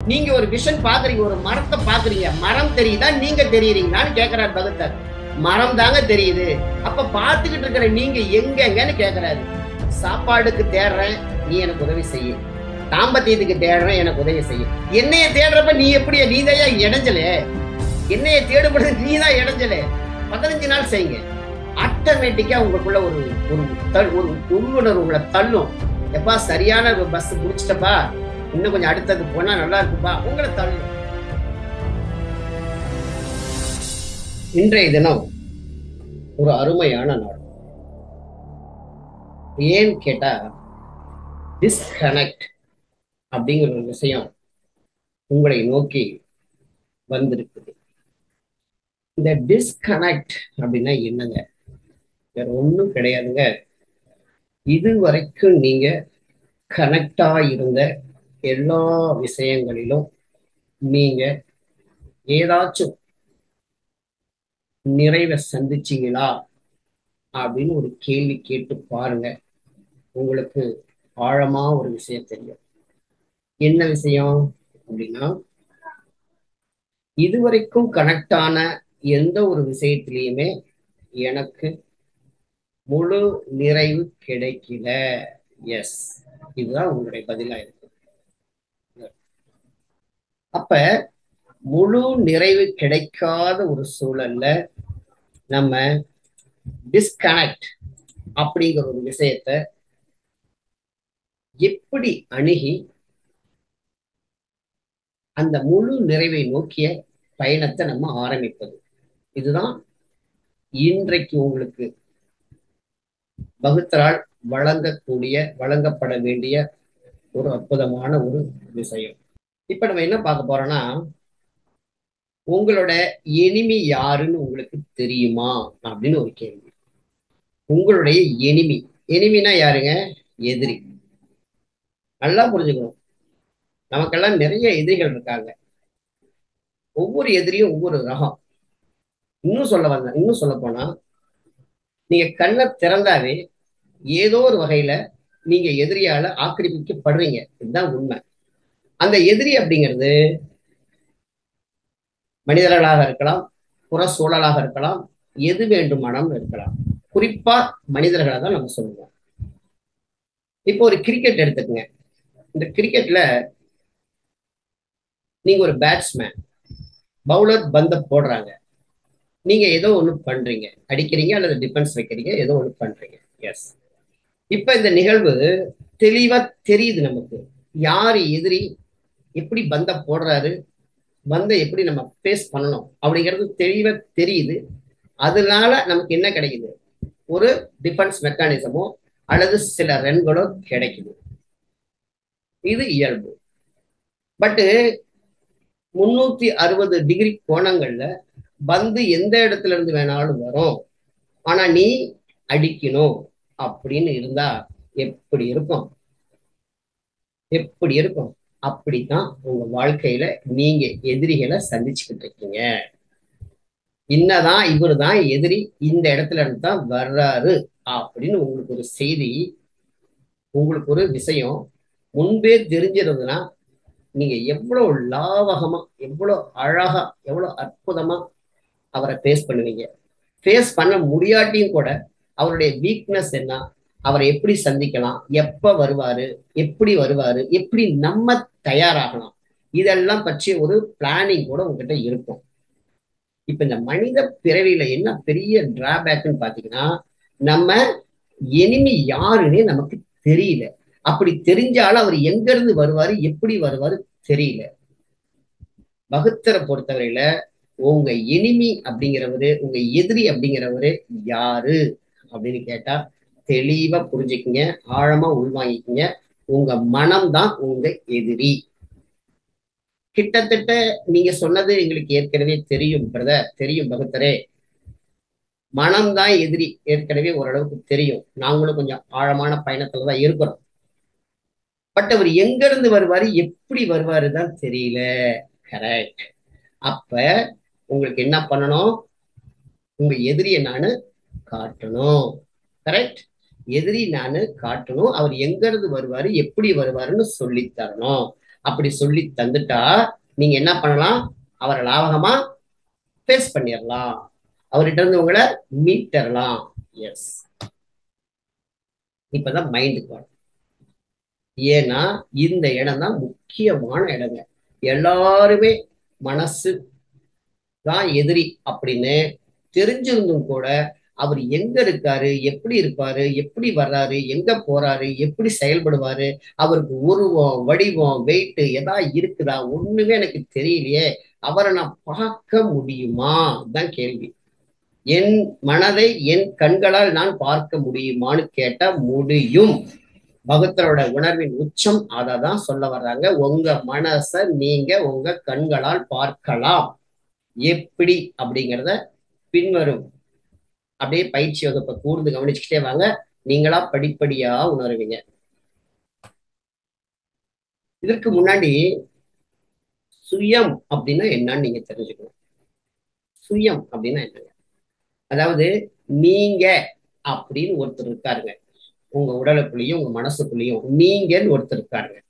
நீங்க ஒரு விஷன் பாக்குறீங்க, ஒரு மரத்தை பாக்குறீங்க, மரம் தெரியுதா நீங்க தெரியுறீங்களான்னு கேக்குறாரு பகத்தர். மரம் தாங்க தெரியுது. அப்ப பாத்துக்கிட்டு இருக்கிற நீங்க எங்கன்னு கேக்குறாரு. சாப்பாடுக்கு தேடுறேன், நீ எனக்கு உதவி செய்ய. தாம்பத்தியத்துக்கு தேடுறேன், எனக்கு உதவி செய்ய. என்னைய தேடுறப்ப நீ எப்படி, நீதையா இடைஞ்சல. என்னைய தேடுபடுறது நீதான் இடைஞ்சல. 15 நாள் செய்யுங்க. ஆட்டோமேட்டிக்கா உங்களுக்குள்ள ஒரு ஒரு உள்ளுணர்வு உங்களை தள்ளும். எப்பா சரியான பஸ் புடிச்சிட்டப்பா, இன்னும் கொஞ்சம் அடுத்தது போனா நல்லா இருக்குப்பா, உங்களை தள்ளும். இன்றைய தினம் ஒரு அருமையான நாள். ஏன்னு கேட்டா, டிஸ்கனெக்ட் அப்படிங்கிற ஒரு விஷயம் உங்களை நோக்கி வந்திருக்குது. இந்த டிஸ்கனெக்ட் அப்படின்னா என்னங்க? வேற ஒண்ணும் கிடையாதுங்க. இது வரைக்கும் நீங்க கனெக்டா இருந்த எல்லா விஷயங்களிலும் நீங்க ஏதாச்சும் நிறைவை சந்திச்சீங்களா அப்படின்னு ஒரு கேள்வி கேட்டு பாருங்க. உங்களுக்கு ஆழமா ஒரு விஷயம் தெரியும். என்ன விஷயம் அப்படின்னா, இதுவரைக்கும் கனெக்ட் ஆன எந்த ஒரு விஷயத்திலையுமே எனக்கு முழு நிறைவு கிடைக்கல. எஸ், இதுதான் உங்களுடைய பதிலா இருக்கு. அப்ப முழு நிறைவு கிடைக்காத ஒரு சூழல்ல நம்ம டிஸ்கனெக்ட் அப்படிங்கிற ஒரு விஷயத்த எப்படி அணுகி அந்த முழு நிறைவை நோக்கிய பயணத்தை நம்ம ஆரம்பிப்பது. இதுதான் இன்றைக்கு உங்களுக்கு வகுத்தரால் வழங்கப்பட வேண்டிய ஒரு அற்புதமான ஒரு விஷயம். இப்ப நம்ம என்ன பார்க்க போறோம்னா, உங்களோட எனிமி யாருன்னு உங்களுக்கு தெரியுமா அப்படின்னு ஒரு கேள்வி. உங்களுடைய எனிமினா யாருங்க? எதிரி. நல்லா புரிஞ்சுக்கணும். நமக்கெல்லாம் நிறைய எதிரிகள் இருக்காங்க. ஒவ்வொரு எதிரியும் ஒவ்வொரு ரகம். இன்னும் சொல்ல போனா, நீங்க கண்ணை திறந்தாவே ஏதோ ஒரு வகையில நீங்க எதிரியால ஆக்கிரமிக்கப்படுறீங்க. இதுதான் உண்மை. அந்த எதிரி அப்படிங்கிறது மனிதர்களாக இருக்கலாம், புற சூழலாக இருக்கலாம், எது வேண்டுமானாலும் இருக்கலாம். குறிப்பா மனிதர்களை தான் நம்ம சொல்லுவோம். இப்போ ஒரு கிரிக்கெட் எடுத்துக்கங்க. இந்த கிரிக்கெட்ல நீங்க ஒரு பேட்ஸ்மேன், பவுலர் பந்த போடுறாங்க, நீங்க ஏதோ ஒண்ணு பண்றீங்க, அடிக்கிறீங்க அல்லது டிஃபென்ஸ் வைக்கிறீங்க, ஏதோ ஒண்ணு பண்றீங்க. எஸ். இப்ப இந்த நிகழ்வு தெளிவா தெரியுது நமக்கு. யாரு எதிரி, எப்படி பந்த போடுறாரு, பந்தை எப்படி நம்ம பேஸ் பண்ணணும் அப்படிங்கிறது தெளிவா தெரியுது. அதனால நமக்கு என்ன கிடைக்குது? ஒரு டிஃபென்ஸ் மெக்கானிசமோ அல்லது சில ரன்களோ கிடைக்குது. இது இயல்பு. பட்டு 360 டிகிரி கோணங்கள்ல பந்து எந்த இடத்துல இருந்து வேணாலும் வரும், ஆனா நீ அடிக்கணும் அப்படின்னு இருந்தா எப்படி இருக்கும்? எப்படி இருக்கும்? அப்படித்தான் உங்க வாழ்க்கையில நீங்க எதிரிகளை சந்திச்சுக்கிட்டு இருக்கீங்க. இன்னதான் இவரு தான் எதிரி, இந்த இடத்துல இருந்து தான் வர்றாரு அப்படின்னு உங்களுக்கு ஒரு செய்தி, உங்களுக்கு ஒரு விஷயம் முன்பே தெரிஞ்சிருந்ததுன்னா நீங்க எவ்வளவு லாவகமா, எவ்வளவு அழகா, எவ்வளவு அற்புதமா அவரை ஃபேஸ் பண்ணுவீங்க. ஃபேஸ் பண்ண முடியாட்டியும் கூட அவருடைய வீக்னஸ் என்ன, அவரை எப்படி சந்திக்கலாம், எப்ப வருவாரு, எப்படி நம்ம தயாராகலாம், இதெல்லாம் பற்றி ஒரு பிளானிங் கூட உங்ககிட்ட இருக்கும். இப்ப இந்த மனித பிறவியில என்ன பெரிய டிராபேக்னு பாத்தீங்கன்னா, நம்ம எனிமி யாருன்னே நமக்கு தெரியல. அப்படி தெரிஞ்சாலும் அவர் எங்க இருந்து வருவாரு, எப்படி வருவாரு தெரியல. வகுத்தரை பொறுத்தவரையில உங்க எனிமி அப்படிங்கிறவரு, உங்க எதிரி அப்படிங்கிறவரு யாரு அப்படின்னு கேட்டா தெளிவா புரிஞ்சுக்குங்க, ஆழமா உள்வாங்கிக்குங்க. உங்க மனம்தான் உங்க எதிரி. கிட்டத்தட்ட நீங்க சொன்னது எங்களுக்கு ஏற்கனவே தெரியும் பிரதர், தெரியும் பகுத்தரே. மனம்தான் எதிரி ஏற்கனவே ஓரளவுக்கு தெரியும். நாங்களும் கொஞ்சம் ஆழமான பயணத்துலதான் இருக்கிறோம். பட் அவர் எங்க இருந்து வருவாரு, எப்படி வருவாரு தான் தெரியல. கரெக்ட். அப்ப உங்களுக்கு என்ன பண்ணணும்? உங்க எதிரியை நானு காட்டணும். கரெக்ட். எதிரி நானு காட்டணும். அவர் எங்க இருந்து வருவாரு, எப்படி வருவாருன்னு சொல்லி தரணும். அப்படி சொல்லி தந்துட்டா நீங்க என்ன பண்ணலாம், அவரை லாபகமா ஃபேஸ் பண்ணிடலாம், அவர்கிட்ட இருந்து உங்களை மீட்டரலாம். எஸ், இப்பதான் மைண்டுக்கு வரும். ஏன்னா இந்த இடம் தான் முக்கியமான இடங்க. எல்லாருமே மனசு தான் எதிரி அப்படின்னு தெரிஞ்சிருந்தும் கூட அவர் எங்க இருக்காரு, எப்படி இருப்பாரு, எப்படி வர்றாரு, எங்க போறாரு, எப்படி செயல்படுவாரு, அவருக்கு உருவம், வடிவம், வெயிட் எதா இருக்குதா, ஒண்ணுமே எனக்கு தெரியலையே, அவரை நான் பார்க்க முடியுமா தான் கேள்வி. என் மனதை என் கண்களால் நான் பார்க்க முடியுமான்னு கேட்டா முடியும். பகத்தரோட உணர்வின் உச்சம் அதை தான் சொல்ல வர்றாங்க. உங்க மனச நீங்க உங்க கண்களால் பார்க்கலாம். எப்படி அப்படிங்கிறத பின்வரும் அப்படியே பயிற்சி வகுப்பை கூர்ந்து கவனிச்சுக்கிட்டே வாங்க, நீங்களா படிப்படியா உணருவீங்க. இதற்கு முன்னாடி சுயம் அப்படின்னா என்னன்னு நீங்க தெரிஞ்சுக்கணும். சுயம் அப்படின்னா என்னங்க, அதாவது நீங்க அப்படின்னு ஒருத்தர் இருக்காருங்க, உங்க உடலுக்குள்ளேயும் உங்க மனசுக்குள்ளேயும் நீங்கன்னு ஒருத்தர் இருக்காருங்க,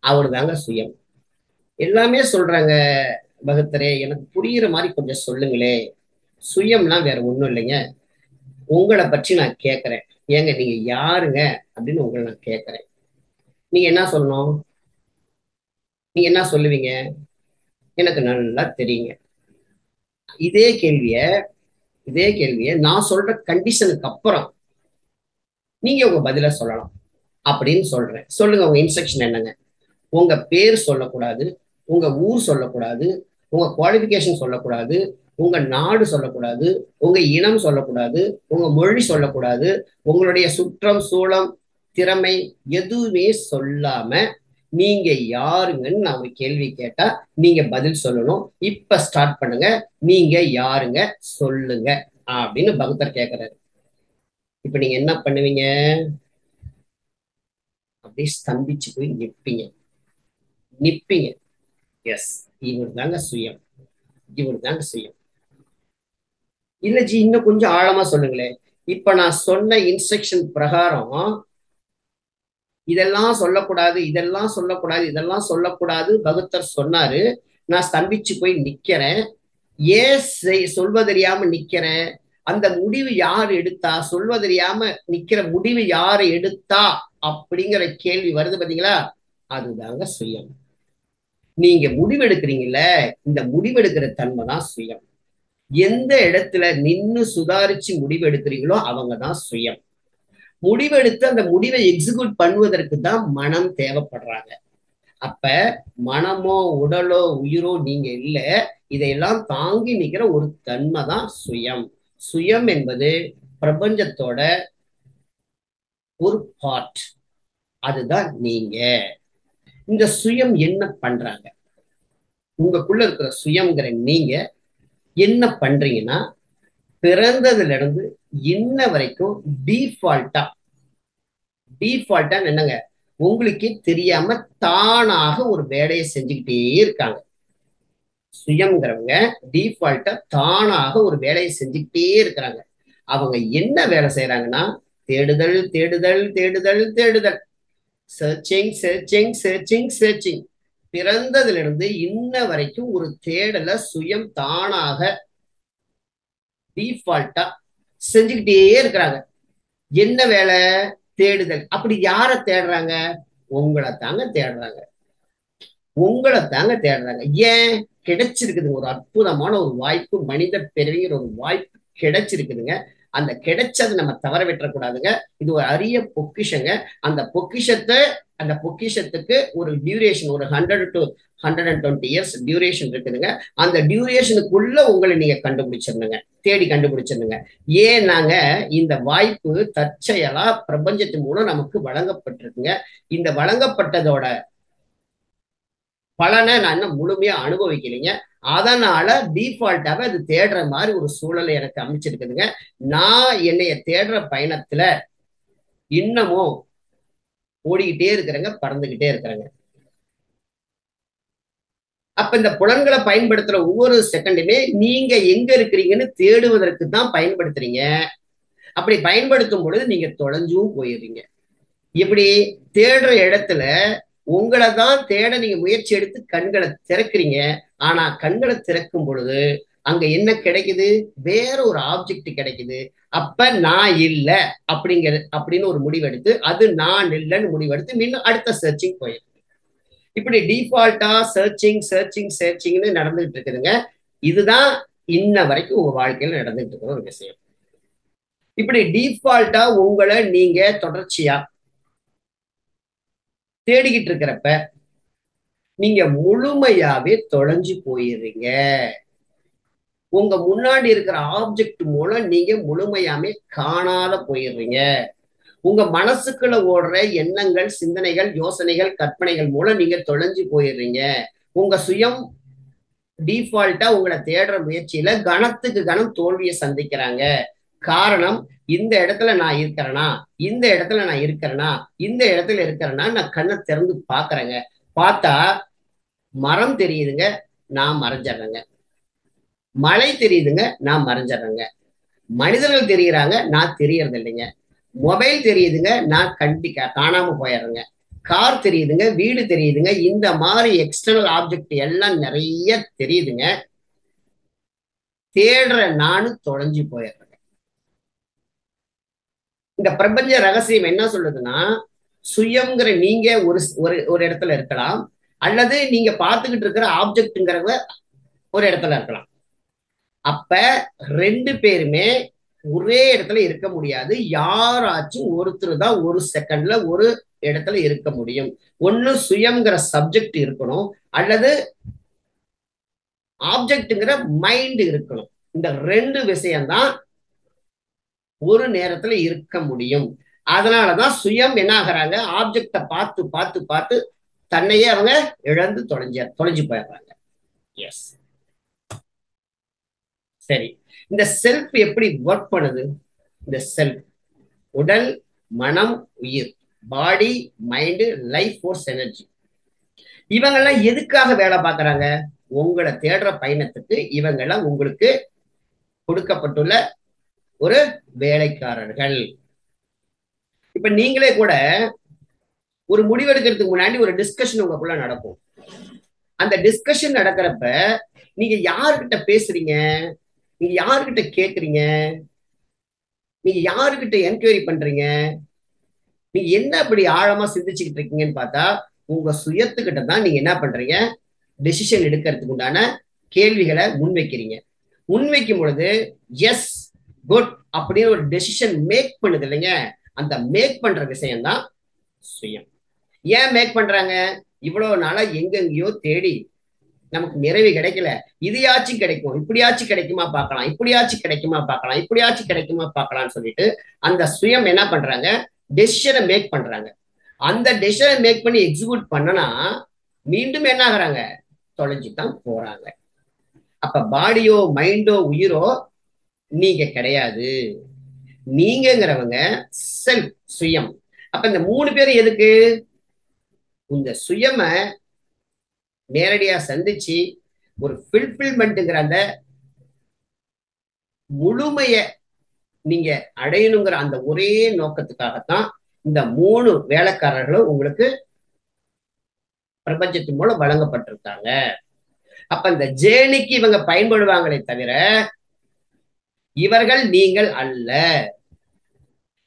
அவரு தாங்க சுயம். எல்லாமே சொல்றாங்க பகத்தரே, எனக்கு புரியுற மாதிரி கொஞ்சம் சொல்லுங்களே. சுயம்னா வேற ஒண்ணும் இல்லைங்க, உங்களை பற்றி நான் கேட்கிறேன். ஏங்க நீங்க யாருங்க அப்படின்னு உங்களை நான் கேட்கிறேன். நீங்க என்ன சொல்லணும், நீங்க என்ன சொல்லுவீங்க, எனக்கு நல்லா தெரியுங்க. இதே கேள்விய இதே கேள்விய நான் சொல்ற கண்டிஷனுக்கு அப்புறம் நீங்க உங்க பதில சொல்லலாம் அப்படின்னு சொல்றேன். சொல்லுங்க, உங்க இன்ஸ்ட்ரக்ஷன் என்னங்க. உங்க பேர் சொல்லக்கூடாது, உங்க ஊர் சொல்லக்கூடாது, உங்க குவாலிபிகேஷன் சொல்லக்கூடாது, உங்க நாடு சொல்லக்கூடாது, உங்க இனம் சொல்லக்கூடாது, உங்க மொழி சொல்லக்கூடாது, உங்களுடைய சுற்றம் சூழம் திறமை எதுவுமே சொல்லாம நீங்க யாருங்கன்னு நான் ஒரு கேள்வி கேட்டா நீங்க பதில் சொல்லணும். இப்ப ஸ்டார்ட் பண்ணுங்க, நீங்க யாருங்க சொல்லுங்க அப்படின்னு பகத்தர் கேட்கிறாரு. இப்ப நீங்க என்ன பண்ணுவீங்க, அப்படியே ஸ்தம்பிச்சு போய் நிப்பீங்க. எஸ், இவர் தாங்க சுயம், இவர் தாங்க சுயம். இல்ல ஜி, இன்னும் கொஞ்சம் ஆழமா சொல்லுங்களேன். இப்ப நான் சொன்ன இன்ஸ்ட்ரக்ஷன் பிரகாரம் இதெல்லாம் சொல்லக்கூடாது, இதெல்லாம் சொல்லக்கூடாது, இதெல்லாம் சொல்லக்கூடாது பகத்தர் சொன்னாரு, நான் ஸ்தம்பிச்சு போய் நிக்கிறேன். ஏன் சொல்வதறியாம நிக்கிறேன், அந்த முடிவு யார் எடுத்தா, சொல்வதறியாம நிக்கிற முடிவு யாரு எடுத்தா அப்படிங்கிற கேள்வி வருது பாத்தீங்களா, அதுதாங்க சுயம். நீங்க முடிவெடுக்கிறீங்கல்ல, இந்த முடிவெடுக்கிற தன்மை தான் சுயம். எந்த இடத்துல நின்னு சுதாரிச்சு முடிவெடுக்கிறீங்களோ அவங்கதான் சுயம். முடிவெடுத்து அந்த முடிவை எக்ஸிக்யூட் பண்ணுவதற்கு தான் மனம் தேவைப்படுறாங்க. அப்ப மனமோ உடலோ உயிரோ நீங்க இல்ல, இதையெல்லாம் தாங்கி நிக்கிற ஒரு தன்மை தான் சுயம். சுயம் என்பது பிரபஞ்சத்தோட ஒரு பார்ட், அதுதான் நீங்க. இந்த சுயம் என்ன பண்றாங்க, உங்களுக்குள்ள இருக்கிற சுயம்ங்கிற நீங்க என்ன பண்றீங்கன்னா, பிறந்ததுல இருந்து இன்ன வரைக்கும் டீஃபால்ட்டா என்னங்க, உங்களுக்கே தெரியாம தானாக ஒரு வேலையை செஞ்சுக்கிட்டே இருக்காங்க. சுயம்ங்கிறவங்க டீஃபால்ட்டா தானாக ஒரு வேலையை செஞ்சுக்கிட்டே இருக்கிறாங்க. அவங்க என்ன வேலை செய்யறாங்கன்னா, தேடுதல் தேடுதல் தேடுதல் தேடுதல், சர்ச்சிங் சர்ச்சிங் சர்ச்சிங் சர்ச்சிங். பிறந்ததுல இருந்து இன்ன வரைக்கும் ஒரு தேடலை சுயம் தானாக டீஃபால்ட்டா செஞ்சுக்கிட்டே இருக்கிறாங்க. என்ன வேலை, தேடுதல். அப்படி யார தேடுறாங்க, உங்களை தாங்க தேடுறாங்க, உங்களை தாங்க தேடுறாங்க. ஏன், கிடைச்சிருக்குதுங்க ஒரு அற்புதமான ஒரு வாய்ப்பு, மனித பிறவிங்கிற ஒரு வாய்ப்பு கிடைச்சிருக்குதுங்க. அந்த கிடைச்சதை நம்ம தவற விட்டுறக்கூடாதுங்க. இது ஒரு அரிய பொக்கிஷங்க. அந்த பொக்கிஷத்துக்கு ஒரு டியூரேஷன், ஒரு 100 to 120 இயர்ஸ் டியூரேஷன் இருக்குதுங்க. அந்த டியூரேஷனுக்குள்ள உங்களை நீங்க கண்டுபிடிச்சிருந்துங்க, தேடி கண்டுபிடிச்சிருந்துங்க. ஏன் நாங்க இந்த வாய்ப்பு தற்செயலா பிரபஞ்சத்தின் மூலம் நமக்கு வழங்கப்பட்டிருக்குங்க. இந்த வழங்கப்பட்டதோட பலனை நான் இன்னும் முழுமையா அனுபவிக்கலைங்க. அதனால டீஃபால்ட்டாக அது தேடுற மாதிரி ஒரு சூழலை எனக்கு அமைச்சிருக்குதுங்க. நான் என்னைய தேடுற பயணத்துல இன்னமும் ஓடிக்கிட்டே இருக்கிறேங்க, பறந்துகிட்டே இருக்கிறேங்க. அப்ப இந்த புலன்களை பயன்படுத்துற ஒவ்வொரு செகண்டுமே நீங்க எங்க இருக்கிறீங்கன்னு தேடுவதற்கு தான் பயன்படுத்துறீங்க. அப்படி பயன்படுத்தும் பொழுது நீங்க தொலைஞ்சும் போயிடுறீங்க. இப்படி தேடுற இடத்துல உங்களை தான் தேட நீங்க முயற்சி எடுத்து கண்களை திறக்கிறீங்க. ஆனா கண்களை திறக்கும் பொழுது அங்க என்ன கிடைக்குது? வேற ஒரு ஆப்ஜெக்ட் கிடைக்குது. அப்ப நான் இல்ல அப்படின்னு ஒரு முடிவெடுத்து, அது நான் இல்லைன்னு முடிவெடுத்து மீண்டும் அடுத்த சர்ச்சிங் போயிருக்கு. இப்படி டிஃபால்ட்டா சர்ச்சிங் சர்ச்சிங் சர்ச்சிங்னு நடந்துட்டு இருக்குதுங்க. இதுதான் இன்ன வரைக்கும் உங்க வாழ்க்கையில நடந்துட்டு இருக்கிற ஒரு விஷயம். இப்படி டிஃபால்ட்டா உங்களை நீங்க தொடர்ச்சியா தேடிக்கிட்டு இருக்கிறப்ப நீங்க முழுமையாவே தொலைஞ்சு போயிடுறீங்க. உங்க முன்னாடி இருக்கிற ஆப்ஜெக்ட் மூலம் நீங்க முழுமையாமே காணாத போயிடுறீங்க. உங்க மனசுக்குள்ள ஓடுற எண்ணங்கள், சிந்தனைகள், யோசனைகள், கற்பனைகள் மூலம் நீங்க தொலைஞ்சு போயிடுறீங்க. உங்க சுயம் டிஃபால்ட்டா உங்களை தேடுற முயற்சியில கணத்துக்கு கணம் தோல்வியை சந்திக்கிறாங்க. காரணம், இந்த இடத்துல நான் இருக்கிறேனா, இந்த இடத்துல நான் இருக்கிறேனா, இந்த இடத்துல இருக்கிறேன்னா நான் கண்ணை திறந்து பாக்குறேங்க. பார்த்தா மரம் தெரியுதுங்க, நான் மறைஞ்சிடுறேங்க. மழை தெரியுதுங்க, நான் மறைஞ்சிடுறேங்க. மனிதர்கள் தெரியுறாங்க, நான் தெரியறது இல்லைங்க. மொபைல் தெரியுதுங்க, நான் காணாம போயிடுறேங்க. கார் தெரியுதுங்க, வீடு தெரியுதுங்க. இந்த மாதிரி எக்ஸ்டர்னல் ஆப்ஜெக்ட் எல்லாம் நிறைய தெரியுதுங்க. தேடுற நானும் தொலைஞ்சு போயிடுறேங்க. இந்த பிரபஞ்ச ரகசியம் என்ன சொல்லுதுன்னா, சுயம்ங்கிற நீங்க ஒரு ஒரு இடத்துல இருக்கலாம், அல்லது நீங்க பார்த்துக்கிட்டு இருக்கிற ஆப்ஜெக்ட்ங்கிறவ ஒரு இடத்துல இருக்கலாம். அப்ப ரெண்டு பேருமே ஒரே இடத்துல இருக்க முடியாது. யாராச்சும் ஒருத்தர் தான் ஒரு செகண்ட்ல ஒரு இடத்துல இருக்க முடியும். ஒண்ணு சுயம்ங்கிற சப்ஜெக்ட் இருக்கணும், அல்லது ஆப்ஜெக்ட்ங்கிற மைண்ட் இருக்கணும். இந்த ரெண்டு விஷயம்தான் ஒரு நேரத்துல இருக்க முடியும். அதனாலதான் சுயம் என்ன ஆகுறாங்க, ஆப்ஜெக்ட பார்த்து பார்த்து பார்த்து தன்னையே அவங்க இழந்து தொலைஞ்சு போயிடுறாங்க. எஸ், சரி. இந்த செல்ஃப் எப்படி ஒர்க் பண்ணுது? இந்த செல்ஃப் உடல், மனம், உயிர், பாடி, மைண்டு, லைஃப் ஃபோர்ஸ், எனர்ஜி. இவங்கெல்லாம் எதுக்காக வேலை பார்க்கறாங்க? உங்களை தேடுற பயணத்துக்கு இவங்கெல்லாம் உங்களுக்கு கொடுக்கப்பட்டுள்ள ஒரு வேலைக்காரர்கள். இப்ப நீங்களே கூட ஒரு முடிவெடுக்கிறதுக்கு முன்னாடி ஒரு டிஸ்கஷன் உங்களுக்குள்ள நடக்கும். அந்த டிஸ்கஷன் நடக்கிறப்ப நீங்க யாருக்கிட்ட பேசுறீங்க, நீங்க யாருக்கிட்ட கேட்குறீங்க, நீங்க யாருக்கிட்ட என்கொயரி பண்றீங்க, நீங்க என்ன அப்படி ஆழமா சிந்திச்சுக்கிட்டு இருக்கீங்கன்னு பார்த்தா உங்க சுயத்துக்கிட்ட தான் நீங்க என்ன பண்றீங்க, டெசிஷன் எடுக்கிறதுக்கு உண்டான கேள்விகளை முன்வைக்கிறீங்க. முன்வைக்கும் பொழுது எஸ் குட் அப்படின்னு ஒரு டெசிஷன் மேக் பண்ணுது இல்லைங்க, அந்த மேக் பண்ற விஷயம் தான் சுயம். ஏன் மேக் பண்றாங்க? இவ்வளவு நாளா எங்கெங்கயோ தேடி நமக்கு நிறைவு கிடைக்கல, இதையாச்சும் கிடைக்கும், இப்படியாச்சும் கிடைக்குமா பார்க்கலாம், இப்படியாச்சும் கிடைக்குமா பார்க்கலாம், இப்படியாச்சும் கிடைக்குமா பார்க்கலாம்னு சொல்லிட்டு அந்த சுயம் என்ன பண்றாங்க, டெசிஷனை மேக் பண்றாங்க. அந்த டெசிஷனை மேக் பண்ணி எக்ஸிக்யூட் பண்ணனா மீண்டும் என்ன ஆகுறாங்க, தொலைஞ்சுதான் போறாங்க. அப்ப பாடியோ மைண்டோ உயிரோ நீங்க கிடையாது. நீங்கிறவங்க செல்ஃப், சுயம். அப்ப இந்த மூணு பேரும் எதுக்கு? இந்த சுயம நேரடியா சந்திச்சு ஒரு ஃபில்ஃபில்மெண்ட்ங்கிற அந்த முழுமைய நீங்க அடையணுங்கிற அந்த ஒரே நோக்கத்துக்காகத்தான் இந்த மூணு வேலைக்காரர்களும் உங்களுக்கு பிரபஞ்சத்தின் மூலம் வழங்கப்பட்டிருக்காங்க. அப்ப இந்த ஜேர்னிக்கு இவங்க பயன்படுவாங்களே தவிர இவர்கள் நீங்கள் அல்ல.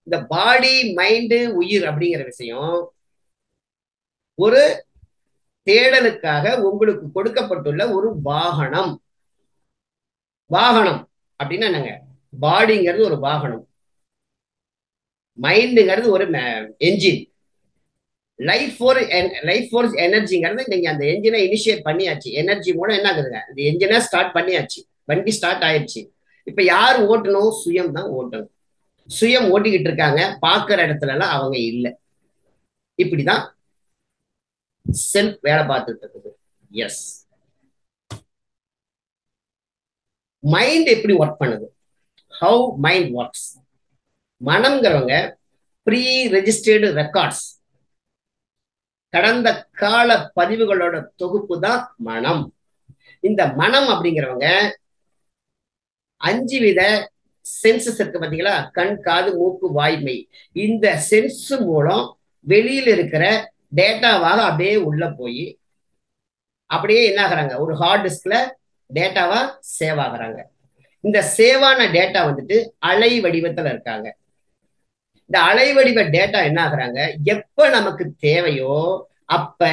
இந்த பாடி மைண்டு உயிர் அப்படிங்கிற விஷயம் ஒரு தேடலுக்காக உங்களுக்கு கொடுக்கப்பட்டுள்ள ஒரு வாகனம். வாகனம் அப்படின்னா என்னங்க? பாடிங்கிறது ஒரு வாகனம், மைண்டுங்கிறது ஒரு என்ஜின், லைஃப் ஃபோர்ஸ் எனர்ஜிங்கிறது நீங்க அந்த என்ஜினை இனிஷியேட் பண்ணியாச்சு. எனர்ஜி மூலம் என்ன ஆகுதுங்க, இந்த என்ஜினை ஸ்டார்ட் பண்ணியாச்சு, வண்டி ஸ்டார்ட் ஆயிடுச்சு. இப்ப யார் ஓட்டணும்? சுயம் தான் ஓட்டணும். சுயம் ஓட்டிக்கிட்டு இருக்காங்க, பாக்குற இடத்துல எல்லாம் அவங்க இல்லை. இப்படிதான் செல்ஃப் வேலை பார்த்துட்டு இருக்குது. எஸ். மைண்ட் எப்படி ஒர்க் பண்ணுது? How mind works? மனம்ங்கிறவங்க ப்ரீ ரெஜிஸ்டர்டு ரெக்கார்ட்ஸ், கடந்த கால பதிவுகளோட தொகுப்பு தான் மனம். இந்த மனம் அப்படிங்கிறவங்க 5 வித சென்சஸ் இருக்கு பாத்தீங்களா, கண், காது, மூக்கு, வாய்மை. இந்த சென்ஸ் மூலம் வெளியில இருக்கிற டேட்டாவாக அப்படியே உள்ள போய் அப்படியே என்ன ஆகுறாங்க, ஒரு ஹார்ட் டிஸ்க்ல டேட்டாவா சேவ் ஆகுறாங்க. இந்த சேவான டேட்டா வந்துட்டு அலை வடிவத்துல இருக்காங்க. இந்த அலை வடிவ டேட்டா என்ன ஆகுறாங்க, எப்ப நமக்கு தேவையோ அப்ப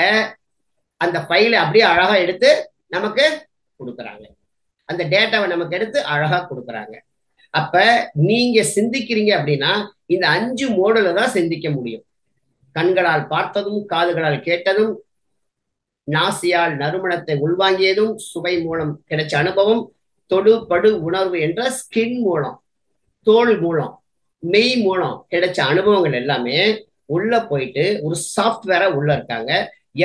அந்த ஃபைலை அப்படியே அழகா எடுத்து நமக்கு கொடுக்குறாங்க. அந்த டேட்டாவை நமக்கு எடுத்து அழகா கொடுக்குறாங்க. அப்ப நீங்க சிந்திக்கிறீங்க அப்படின்னா இந்த 5 மோடுல தான் சிந்திக்க முடியும். கண்களால் பார்த்ததும், காதுகளால் கேட்டதும், நாசியால் நறுமணத்தை உள்வாங்கியதும், சுவை மூலம் கிடைச்ச அனுபவம், தொடு படு உணர்வு என்ற ஸ்கின் மூலம், தோல் மூலம், மெய் மூலம் கிடைச்ச அனுபவங்கள் எல்லாமே உள்ள போயிட்டு ஒரு சாஃப்ட்வேரா உள்ள இருக்காங்க.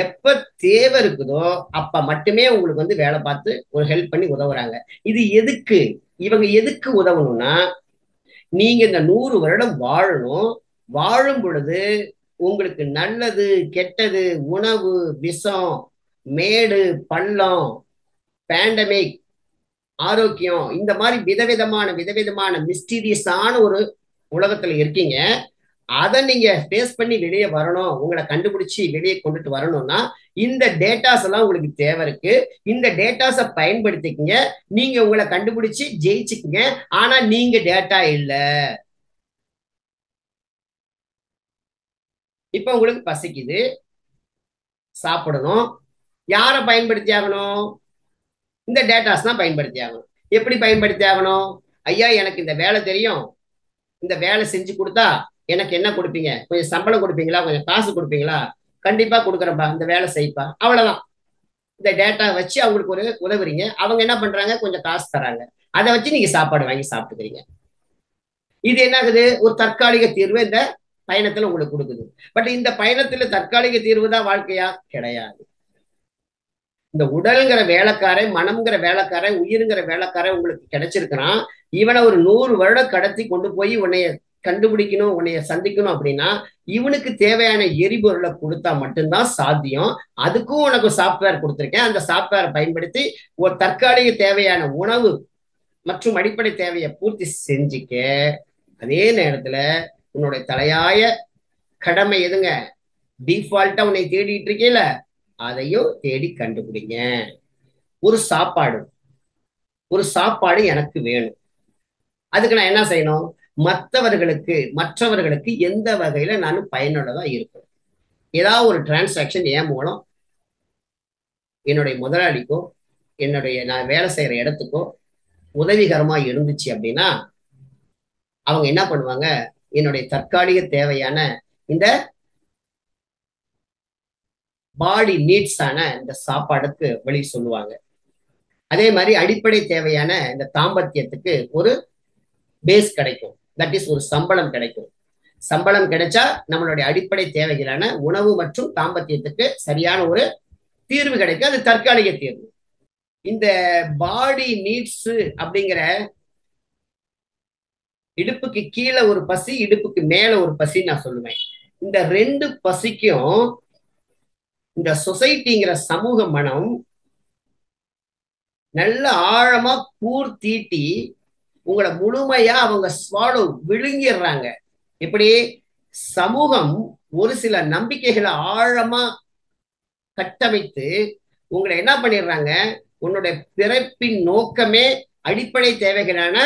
எப்ப தேவை இருக்குதோ அப்ப மட்டுமே உங்களுக்கு வந்து வேலை பார்த்து ஒரு ஹெல்ப் பண்ணி உதவுறாங்க. இது எதுக்கு, இவங்க எதுக்கு உதவணும்னா, நீங்க இந்த 100 வருடம் வாழணும். வாழும் பொழுது உங்களுக்கு நல்லது கெட்டது, உணவு, விஷம், மேடு பள்ளம், பேண்டமிக், ஆரோக்கியம், இந்த மாதிரி விதவிதமான மிஸ்டீரியஸான ஒரு உலகத்துல இருக்கீங்க. அதை நீங்க ஃபேஸ் பண்ணி வெளியே வரணும், உங்களை கண்டுபிடிச்சு வெளியே கொண்டுட்டு வரணும்னா இந்த டேட்டாஸ் எல்லாம் உங்களுக்கு தேவை இருக்கு. இந்த டேட்டாஸை பயன்படுத்திக்கங்க. நீங்க உங்களை கண்டுபிடிச்சு ஜெயிச்சுக்குங்க. ஆனா நீங்க டேட்டா இல்ல. இப்ப உங்களுக்கு பசிக்குது, சாப்பிடணும். யாரை பயன்படுத்தி ஆகணும், இந்த டேட்டாஸ் தான் பயன்படுத்தி ஆகணும். எப்படி பயன்படுத்தி ஆகணும், ஐயா எனக்கு இந்த வேலை தெரியும், இந்த வேலை செஞ்சு கொடுத்தா எனக்கு என்ன கொடுப்பீங்க, கொஞ்சம் சம்பளம் கொடுப்பீங்களா, கொஞ்சம் காசு கொடுப்பீங்களா, கண்டிப்பா கொடுக்குறப்பா, இந்த வேலை செய்ப்பா, அவ்வளவுதான். இந்த டேட்டா வச்சு அவங்களுக்கு ஒரு உதவுறீங்க. அவங்க என்ன பண்றாங்க, கொஞ்சம் காசு தராங்க, அதை வச்சு நீங்க சாப்பாடு வாங்கி சாப்பிட்டுக்கிறீங்க. இது என்ன ஆகுது, ஒரு தற்காலிக தீர்வு இந்த பயணத்துல உங்களுக்கு கொடுக்குது. பட் இந்த பயணத்துல தற்காலிக தீர்வு தான் வாழ்க்கையா, கிடையாது. இந்த உடல்ங்கிற வேலைக்காரன், மனம்ங்கிற வேலைக்காரன், உயிருங்கிற வேலைக்காரன் உங்களுக்கு கிடைச்சிருக்கிறான். இவனை ஒரு 100 வருடம் கடத்தி கொண்டு போய் உன்னைய கண்டுபிடிக்கணும், உன்னைய சந்திக்கணும் அப்படின்னா இவனுக்கு தேவையான எரிபொருளை கொடுத்தா மட்டும்தான் சாத்தியம். அதுக்கும் உனக்கு சாப்ட்வேர் கொடுத்துருக்கேன். அந்த சாப்ட்வேரை பயன்படுத்தி ஒரு தற்காலிக தேவையான உணவு மற்றும் அடிப்படை தேவையை பூர்த்தி செஞ்சுக்க. அதே நேரத்துல உன்னுடைய தலையாய கடமை எதுங்க, டிஃபால்ட்டா உன்னை தேடிட்டு இருக்கீல, அதையும் தேடி கண்டுபிடிங்க. ஒரு சாப்பாடு, ஒரு சாப்பாடு எனக்கு வேணும். அதுக்கு நான் என்ன செய்யணும், மற்றவர்களுக்கு எந்த வகையில நான் பயனுள்ளதா இருக்கும். ஏதாவது ஒரு டிரான்சாக்ஷன் என் மூலம் என்னுடைய முதலாளிக்கோ என்னுடைய நான் வேலை செய்யற இடத்துக்கோ உதவிகரமா இருந்துச்சு அப்படின்னா அவங்க என்ன பண்ணுவாங்க, என்னுடைய தற்காலிக தேவையான இந்த பாடி நீட்ஸ் ஆன இந்த சாப்பாடுக்கு வழி சொல்லுவாங்க. அதே மாதிரி அடிப்படை தேவையான இந்த தாம்பத்தியத்துக்கு ஒரு பேஸ் கிடைக்கும். தட் இஸ் ஒரு சம்பளம் கிடைக்கும். சம்பளம் கிடைச்சா நம்மளுடைய அடிப்படை தேவைகளான உணவு மற்றும் தாம்பத்தியத்துக்கு சரியான ஒரு தீர்வு கிடைக்கும். அது தற்காலிக தீர்வு. இந்த பாடி நீட்ஸ் அப்படிங்கிற இடுப்புக்கு கீழே ஒரு பசி, இடுப்புக்கு மேல ஒரு பசி நான் சொல்லுவேன். இந்த 2 பசிக்கும் இந்த சொசைட்டிங்கிற சமூக மனம் நல்ல ஆழமா கூர் தீட்டி உங்களை முழுமையா அவங்க ஸ்வாலோ விழுங்கிடுறாங்க. இப்படி சமூகம் ஒரு சில நம்பிக்கைகளை ஆழமா கட்டமைத்து உங்களை என்ன பண்ணிடுறாங்க, உன்னுடைய பிறப்பின் நோக்கமே அடிப்படை தேவைகளான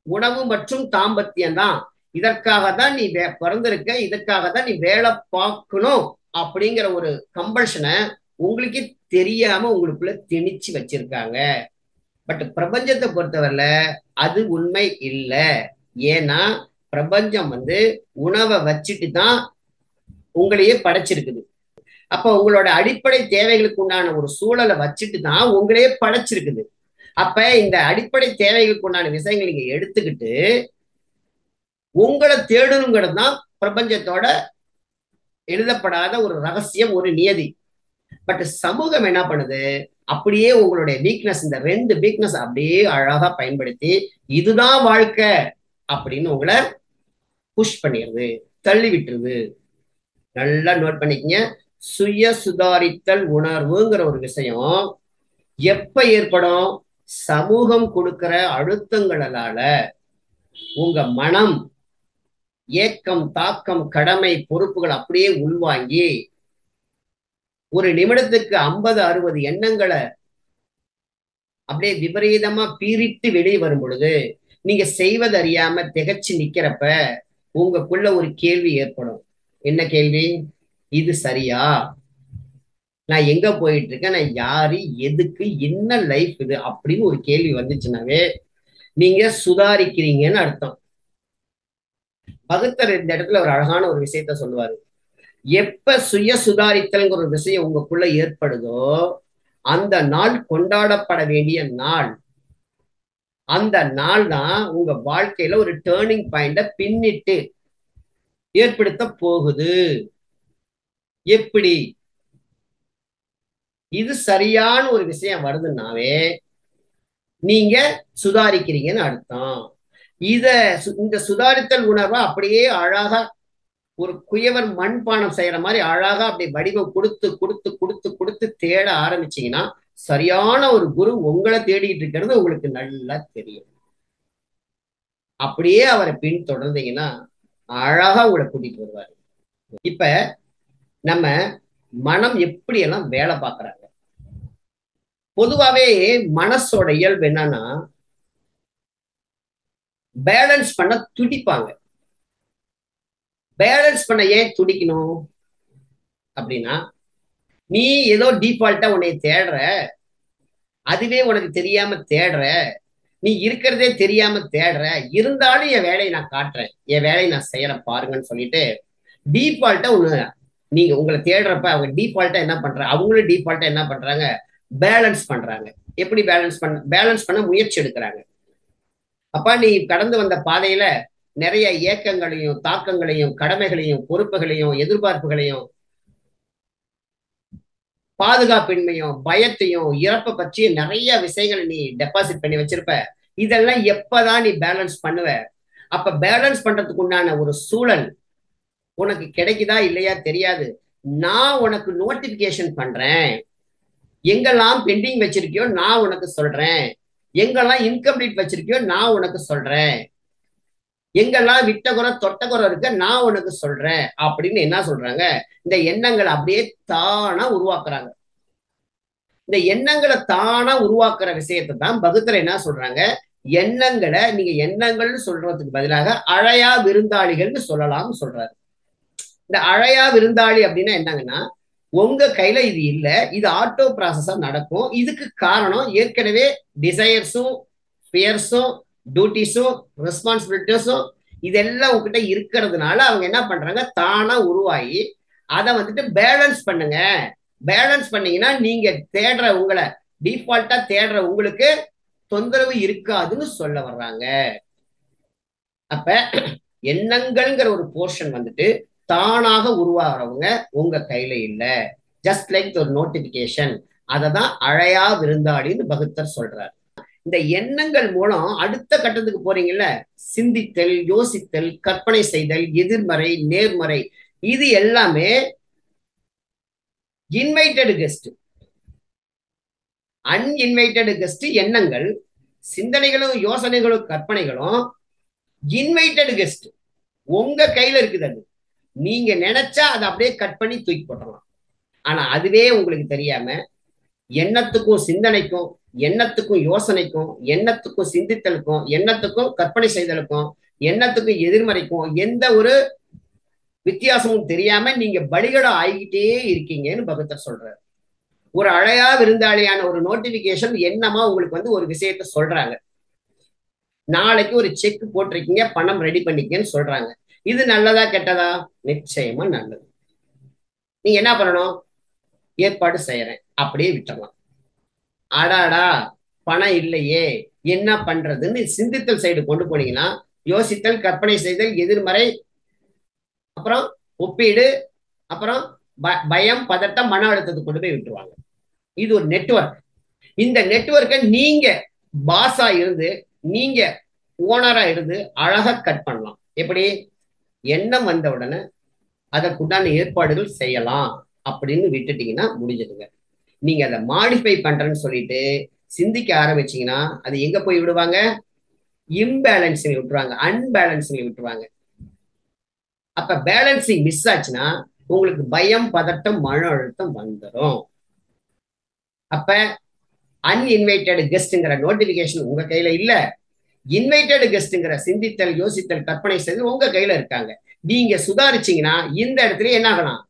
உணவு மற்றும் தாம்பத்தியம் தான், இதற்காக தான் நீ பிறந்திருக்க, இதற்காக தான் நீ வேலை பார்க்கணும் அப்படிங்கிற ஒரு கம்பல்ஷனை உங்களுக்கு தெரியாம உங்களுக்குள்ள திணிச்சு வச்சிருக்காங்க. பட் பிரபஞ்சத்தை பொறுத்தவரையில அது உண்மை இல்லை. ஏன்னா பிரபஞ்சம் வந்து உணவை வச்சுட்டு தான் உங்களையே படைச்சிருக்குது. அப்ப உங்களோட அடிப்படை தேவைகளுக்கு உண்டான ஒரு சூழலை வச்சுட்டு தான் உங்களையே படைச்சிருக்குது. அப்ப இந்த அடிப்படை தேவைகளுக்கு உண்டான விஷயங்களை நீங்க எடுத்துக்கிட்டு உங்களை தேடணுங்கிறது தான் பிரபஞ்சத்தோட எழுதப்படாத ஒரு ரகசியம், ஒரு நியதி. பட் சமூகம் என்ன பண்ணுது, அப்படியே உங்களுடைய வீக்னஸ், இந்த 2 வீக்னஸ் அப்படியே அழகா பயன்படுத்தி இதுதான் வாழ்க்கை அப்படின்னு உங்களை புஷ் பண்ணிடுது, தள்ளி விட்டுருது. நல்லா நோட் பண்ணிக்கங்க. சுய சுதாரித்தல் உணர்வுங்கிற ஒரு விஷயம் எப்ப ஏற்படும், சமூகம் கொடுக்கிற அழுத்தங்களால உங்க மனம் ஏக்கம், தாக்கம், கடமை, பொறுப்புகள் அப்படியே உள்வாங்கி ஒரு நிமிடத்துக்கு 50-60 எண்ணங்களை அப்படியே விபரீதமா பீறிட்டு வெளியே வரும் பொழுது நீங்க செய்வது அறியாம திகச்சு நிக்கிறப்ப உங்களுக்குள்ள ஒரு கேள்வி ஏற்படும். என்ன கேள்வி? இது சரியா? நான் எங்க போயிட்டு இருக்கேன்? நான் யாரு? எதுக்கு? என்ன லைஃப் இது அப்படின்னு ஒரு கேள்வி வந்துச்சுனாவே நீங்க சுதாரிக்கிறீங்கன்னு அர்த்தம். பகுத்தர் இந்த இடத்துல ஒரு அழகான ஒரு விஷயத்த சொல்லுவாரு. எப்ப சுய சுதாரித்தல்ங்கிற ஒரு விஷயம் உங்களுக்குள்ள ஏற்படுதோ அந்த நாள் கொண்டாடப்பட வேண்டிய நாள். அந்த நாள் தான் உங்க வாழ்க்கையில ஒரு டேர்னிங் பாயிண்ட பின்னிட்டு ஏற்படுத்த போகுது. எப்படி? இது சரியான ஒரு விஷயம் வருதுன்னாவே நீங்க சுதாரிக்கிறீங்கன்னு அர்த்தம். இத இந்த சுதாரித்தல் உணர்வை அப்படியே அழகா ஒரு குயவர் மண்பானம் செய்யற மாதிரி அழகா அப்படி வடிவம் கொடுத்து கொடுத்து கொடுத்து கொடுத்து தேட ஆரம்பிச்சீங்கன்னா சரியான ஒரு குரு உங்களை தேடிட்டு இருக்கிறது உங்களுக்கு நல்லா தெரியும். அப்படியே அவரை பின் தொடர்ந்தீங்கன்னா அழகா உங்களை கூட்டிட்டு வருவாரு. இப்ப நம்ம மனம் எப்படி எல்லாம் வேலை பார்க்கறாங்க. பொதுவாவே மனசோட இயல்பு என்னன்னா பேலன்ஸ் பண்ண துடிப்பாங்க. பேலன்ஸ் பண்ண ஏன் துடிக்கணும் அப்படின்னா, நீ ஏதோ டிஃபால்ட்டா உன்னை தேடுற, அதுவே உனக்கு தெரியாம தேடுற, நீ இருக்கிறதே தெரியாம தேடுற, இருந்தாலும் என் வேலையை நான் காட்டுறேன், என் வேலையை நான் செய்யறேன் பாருங்கன்னு சொல்லிட்டு டிஃபால்ட்டா ஒண்ணு நீங்க உங்களை தேடுறப்ப அவங்க டிஃபால்ட்டா என்ன பண்றாங்க? அவங்களும் டிஃபால்ட்டா என்ன பண்றாங்க? பேலன்ஸ் பண்றாங்க. எப்படி பேலன்ஸ் பண்ண முயற்சி எடுக்கிறாங்க. அப்ப நீ கடந்து வந்த பாதையில நிறைய ஏக்கங்களையும் தாக்கங்களையும் கடமைகளையும் பொறுப்புகளையும் எதிர்பார்ப்புகளையும் பாதுகாப்பின்மையும் பயத்தையும் இறப்பை பற்றிய நிறைய விஷயங்களை நீ டெபாசிட் பண்ணி வச்சிருப்ப. இதெல்லாம் எப்பதான் நீ பேலன்ஸ் பண்ணுவ? அப்ப பேலன்ஸ் பண்றதுக்கு உண்டான ஒரு சூழல் உனக்கு கிடைக்குதா இல்லையா தெரியாது. நான் உனக்கு நோட்டிபிகேஷன் பண்றேன். எங்கெல்லாம் பெண்டிங் வச்சிருக்கியோ நான் உனக்கு சொல்றேன். எங்கெல்லாம் இன்கம்ப்ளீட் வச்சிருக்கியோ நான் உனக்கு சொல்றேன். எங்கெல்லாம் விட்டகுறை தொட்டகுறை இருக்க நான் உனக்கு சொல்றேன் அப்படின்னு என்ன சொல்றாங்க? இந்த எண்ணங்களை அப்படியே தானா உருவாக்குறாங்க. இந்த எண்ணங்களை தானா உருவாக்குற விஷயத்தை தான் பகுத்தர் என்ன சொல்றாங்க? எண்ணங்களை நீங்க எண்ணங்கள்னு சொல்றதுக்கு பதிலாக அழையா விருந்தாளிகள்னு சொல்லலாம்னு சொல்றாரு. இந்த அழையா விருந்தாளி அப்படின்னா என்னங்கன்னா, உங்க கையில இது இல்ல, இது ஆட்டோ ப்ராசஸா நடக்கும். இதுக்கு காரணம் ஏற்கனவே டிசையர்ஸும் ஃபியர்ஸும் டியூட்டிஸும் ரெஸ்பான்சிபிலிட்டிஸும் இதெல்லாம் உங்ககிட்ட இருக்கிறதுனால அவங்க என்ன பண்றாங்க? தானா உருவாகி அதை வந்துட்டு பேலன்ஸ் பண்ணுங்க. பேலன்ஸ் பண்ணீங்கன்னா நீங்க தேடுற உங்களை டிஃபால்ட்டா தேடுற உங்களுக்கு தொந்தரவு இருக்காதுன்னு சொல்ல வர்றாங்க. அப்ப எண்ணங்கள்ங்கிற ஒரு போர்ஷன் வந்துட்டு தானாக உருவாகிறவங்க உங்க கையில இல்ல. ஜஸ்ட் லைக் ஒரு நோட்டிபிகேஷன். அததான் அழையா விருந்தாளின்னு பகுத்தர் சொல்றாரு. இந்த எண்ணங்கள் மூலம் அடுத்த கட்டத்துக்கு போறீங்கல்ல, சிந்தித்தல், யோசித்தல், கற்பனை செய்தல், எதிர்மறை நேர்மறை, இது எல்லாமே இன்வைட்டட் கெஸ்ட். அன்இன்வைட்டட் கெஸ்ட் எண்ணங்கள், சிந்தனைகளும் யோசனைகளும் கற்பனைகளும் இன்வைட்டட் கெஸ்ட். உங்க கையில இருக்குது. அது நீங்க நினைச்சா அதை அப்படியே கட் பண்ணி தூக்கி போட்டலாம். ஆனா அதுவே உங்களுக்கு தெரியாம எண்ணத்துக்கும் சிந்தனைக்கும் எண்ணத்துக்கும் யோசனைக்கும் எண்ணத்துக்கும் சிந்தித்தலுக்கும் எண்ணத்துக்கும் கற்பனை செய்தலுக்கும் எண்ணத்துக்கும் எதிர்மறைக்கும் எந்த ஒரு வித்தியாசமும் தெரியாம நீங்க பலிகடா ஆகிக்கிட்டே இருக்கீங்கன்னு பகத்தர் சொல்றாரு. ஒரு அழையா விருந்தாளியான ஒரு நோட்டிபிகேஷன் என்னமா உங்களுக்கு வந்து ஒரு விஷயத்த சொல்றாங்க. நாளைக்கு ஒரு செக் போட்டிருக்கீங்க, பணம் ரெடி பண்ணிக்கன்னு சொல்றாங்க. இது நல்லதா கெட்டதா? நிச்சயமா நல்லது. நீங்க என்ன பண்ணணும்? ஏற்பாடு செய்யறேன் அப்படியே விட்டுறலாம். ஆடாடா பணம் இல்லையே என்ன பண்றதுன்னு சிந்தித்தல் சைடு கொண்டு போனீங்கன்னா யோசித்தல், கற்பனை செய்தல், எதிர்மறை, அப்புறம் ஒப்பீடு, அப்புறம் பயம், பதட்டம், மன அழுத்தத்தை கொண்டு போய் விட்டுருவாங்க. இது ஒரு நெட்வொர்க். இந்த நெட்வொர்க்கை நீங்க பாஸா இருந்து நீங்க ஓனரா இருந்து அழகா கட் பண்ணலாம். எப்படி? எண்ணம் வந்த உடனே அதற்குண்டான ஏற்பாடுகள் செய்யலாம் அப்படின்னு விட்டுட்டீங்கன்னா முடிஞ்சதுங்க. நீங்க அதை மாடிஃபை பண்றேன்னு சொல்லிட்டு சிந்திக்க ஆரம்பிச்சீங்கன்னா அது எங்க போய் விடுவாங்க? இம்பேலன்சிங் விட்டுருவாங்க, அன்பேலன்சிங் விட்டுருவாங்க. அப்ப பேலன்சிங் மிஸ் ஆச்சுன்னா உங்களுக்கு பயம், பதட்டம், மன அழுத்தம் வந்துடும். அப்ப அன்இன்வைட்டட் கெஸ்ட்ங்கிற நோட்டிபிகேஷன் உங்க கையில இல்ல. இன்வைட்டட் கெஸ்ட்ங்கிற சிந்தித்தல், யோசித்தல், கற்பனை செய்து உங்க கையில இருக்காங்க. நீங்க சுதாரிச்சீங்கன்னா இந்த இடத்துல என்ன ஆகலாம்?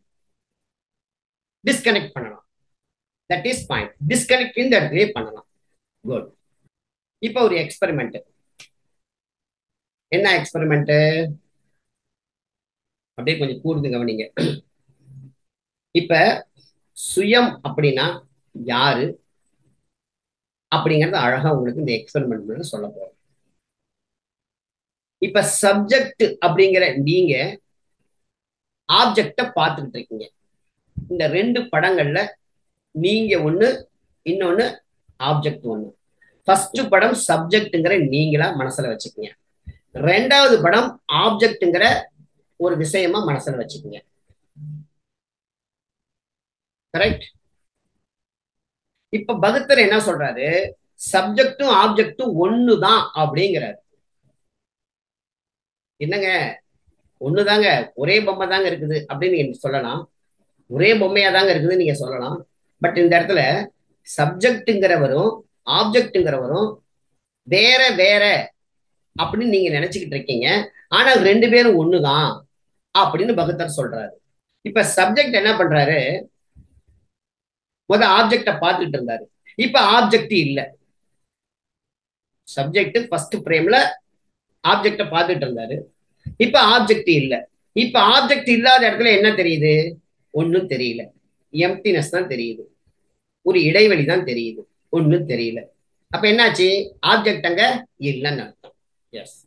டிஸ்கனெக்ட் பண்ணலாம். That is point. டிஸ்கனெக்ட் இந்த இடத்துலயே பண்ணலாம். குட். இப்ப ஒரு எக்ஸ்பெரிமெண்ட். என்ன எக்ஸ்பெரிமெண்ட்? அப்படியே கொஞ்சம் கூர்ந்து கவனிங்க. இப்ப சுயம் அப்படின்னா யாரு அப்படிங்கறது அழகா உங்களுக்கு இந்த எக்ஸ்பெரிமெண்ட் சொல்ல போறோம். இப்ப சப்ஜெக்ட் அப்படிங்கிற நீங்க ஆப்ஜெக்ட பார்த்துக்கிட்டு இருக்கீங்க. இந்த ரெண்டு படங்கள்ல நீங்க ஒண்ணு, இன்னொன்னு ஆப்ஜெக்ட் ஒண்ணு. ஃபர்ஸ்ட் படம் சப்ஜெக்ட்ங்கிற நீங்களா மனசுல வச்சுக்கீங்க. ரெண்டாவது படம் ஆப்ஜெக்ட்ங்கிற ஒரு விஷயமா மனசுல வச்சுக்கீங்க. கரெக்ட்? இப்ப பகத்தர் என்ன சொல்றாரு? சப்ஜெக்டும் ஆப்ஜெக்டும் ஒண்ணுதான் அப்படிங்கிறாரு. என்னங்க ஒண்ணுதாங்க, ஒரே பொம்மை தாங்க இருக்குது அப்படின்னு நீங்க சொல்லலாம். ஒரே பொம்மையா தாங்க இருக்குது நீங்க சொல்லலாம். பட் இந்த இடத்துல சப்ஜெக்ட்ங்கிறவரும் ஆப்ஜெக்ட்ங்கிறவரும் வேற வேற அப்படின்னு நீங்க நினைச்சுக்கிட்டு இருக்கீங்க. ஆனா ரெண்டு பேரும் ஒண்ணுதான் அப்படின்னு பகத்தர் சொல்றாரு. இப்ப சப்ஜெக்ட் என்ன பண்றாரு? ஆப்ஜெக்ட பார்த்துட்டு இருந்தாரு. இப்ப ஆப்ஜெக்ட் இல்ல. சப்ஜெக்ட் ஃபர்ஸ்ட் பிரேம்ல ஆப்ஜெக்ட பார்த்துட்டு இருந்தாரு. இப்ப ஆப்ஜெக்ட் இல்ல. இப்ப ஆப்ஜெக்ட் இல்லாத இடத்துல என்ன தெரியுது? ஒன்னும் தெரியல. எம்டினஸ் தான் தெரியுது. ஒரு இடைவெளி தான் தெரியுது. ஒன்னும் தெரியல. அப்ப என்னாச்சு? ஆப்ஜெக்ட் அங்க இல்லைன்னு அர்த்தம். எஸ்.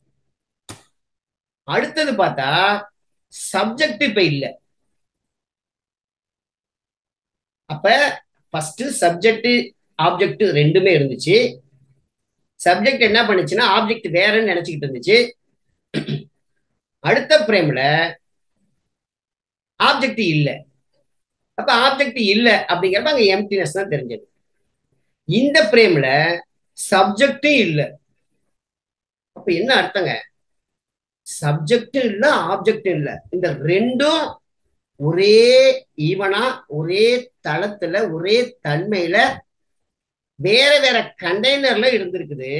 அடுத்தது பார்த்தா சப்ஜெக்ட் இப்ப இல்ல. அப்ப ஃபர்ஸ்ட் சப்ஜெக்ட் ஆப்ஜெக்ட் ரெண்டுமே இருந்துச்சு. சப்ஜெக்ட் என்ன பண்ணுச்சுன்னா ஆப்ஜெக்ட் வேறன்னு நினைச்சுக்கிட்டு இருந்துச்சு. அடுத்த பிரேம்ல ஆப்ஜெக்ட் இல்ல. அப்ப ஆப்ஜெக்ட் இல்ல அப்படிங்கிறப்ப அங்க எம்டினஸ் தான் தெரிஞ்சது. இந்த பிரேம்ல சப்ஜெக்டும் இல்ல. அப்ப என்ன அர்த்தங்க? சப்ஜெக்ட் இல்ல, ஆப்ஜெக்ட் இல்ல. இந்த ரெண்டும் ஒரே ஈவனா, ஒரே தளத்துல, ஒரே தன்மையில வேற வேற கண்டெய்னர்ல இருந்திருக்குது.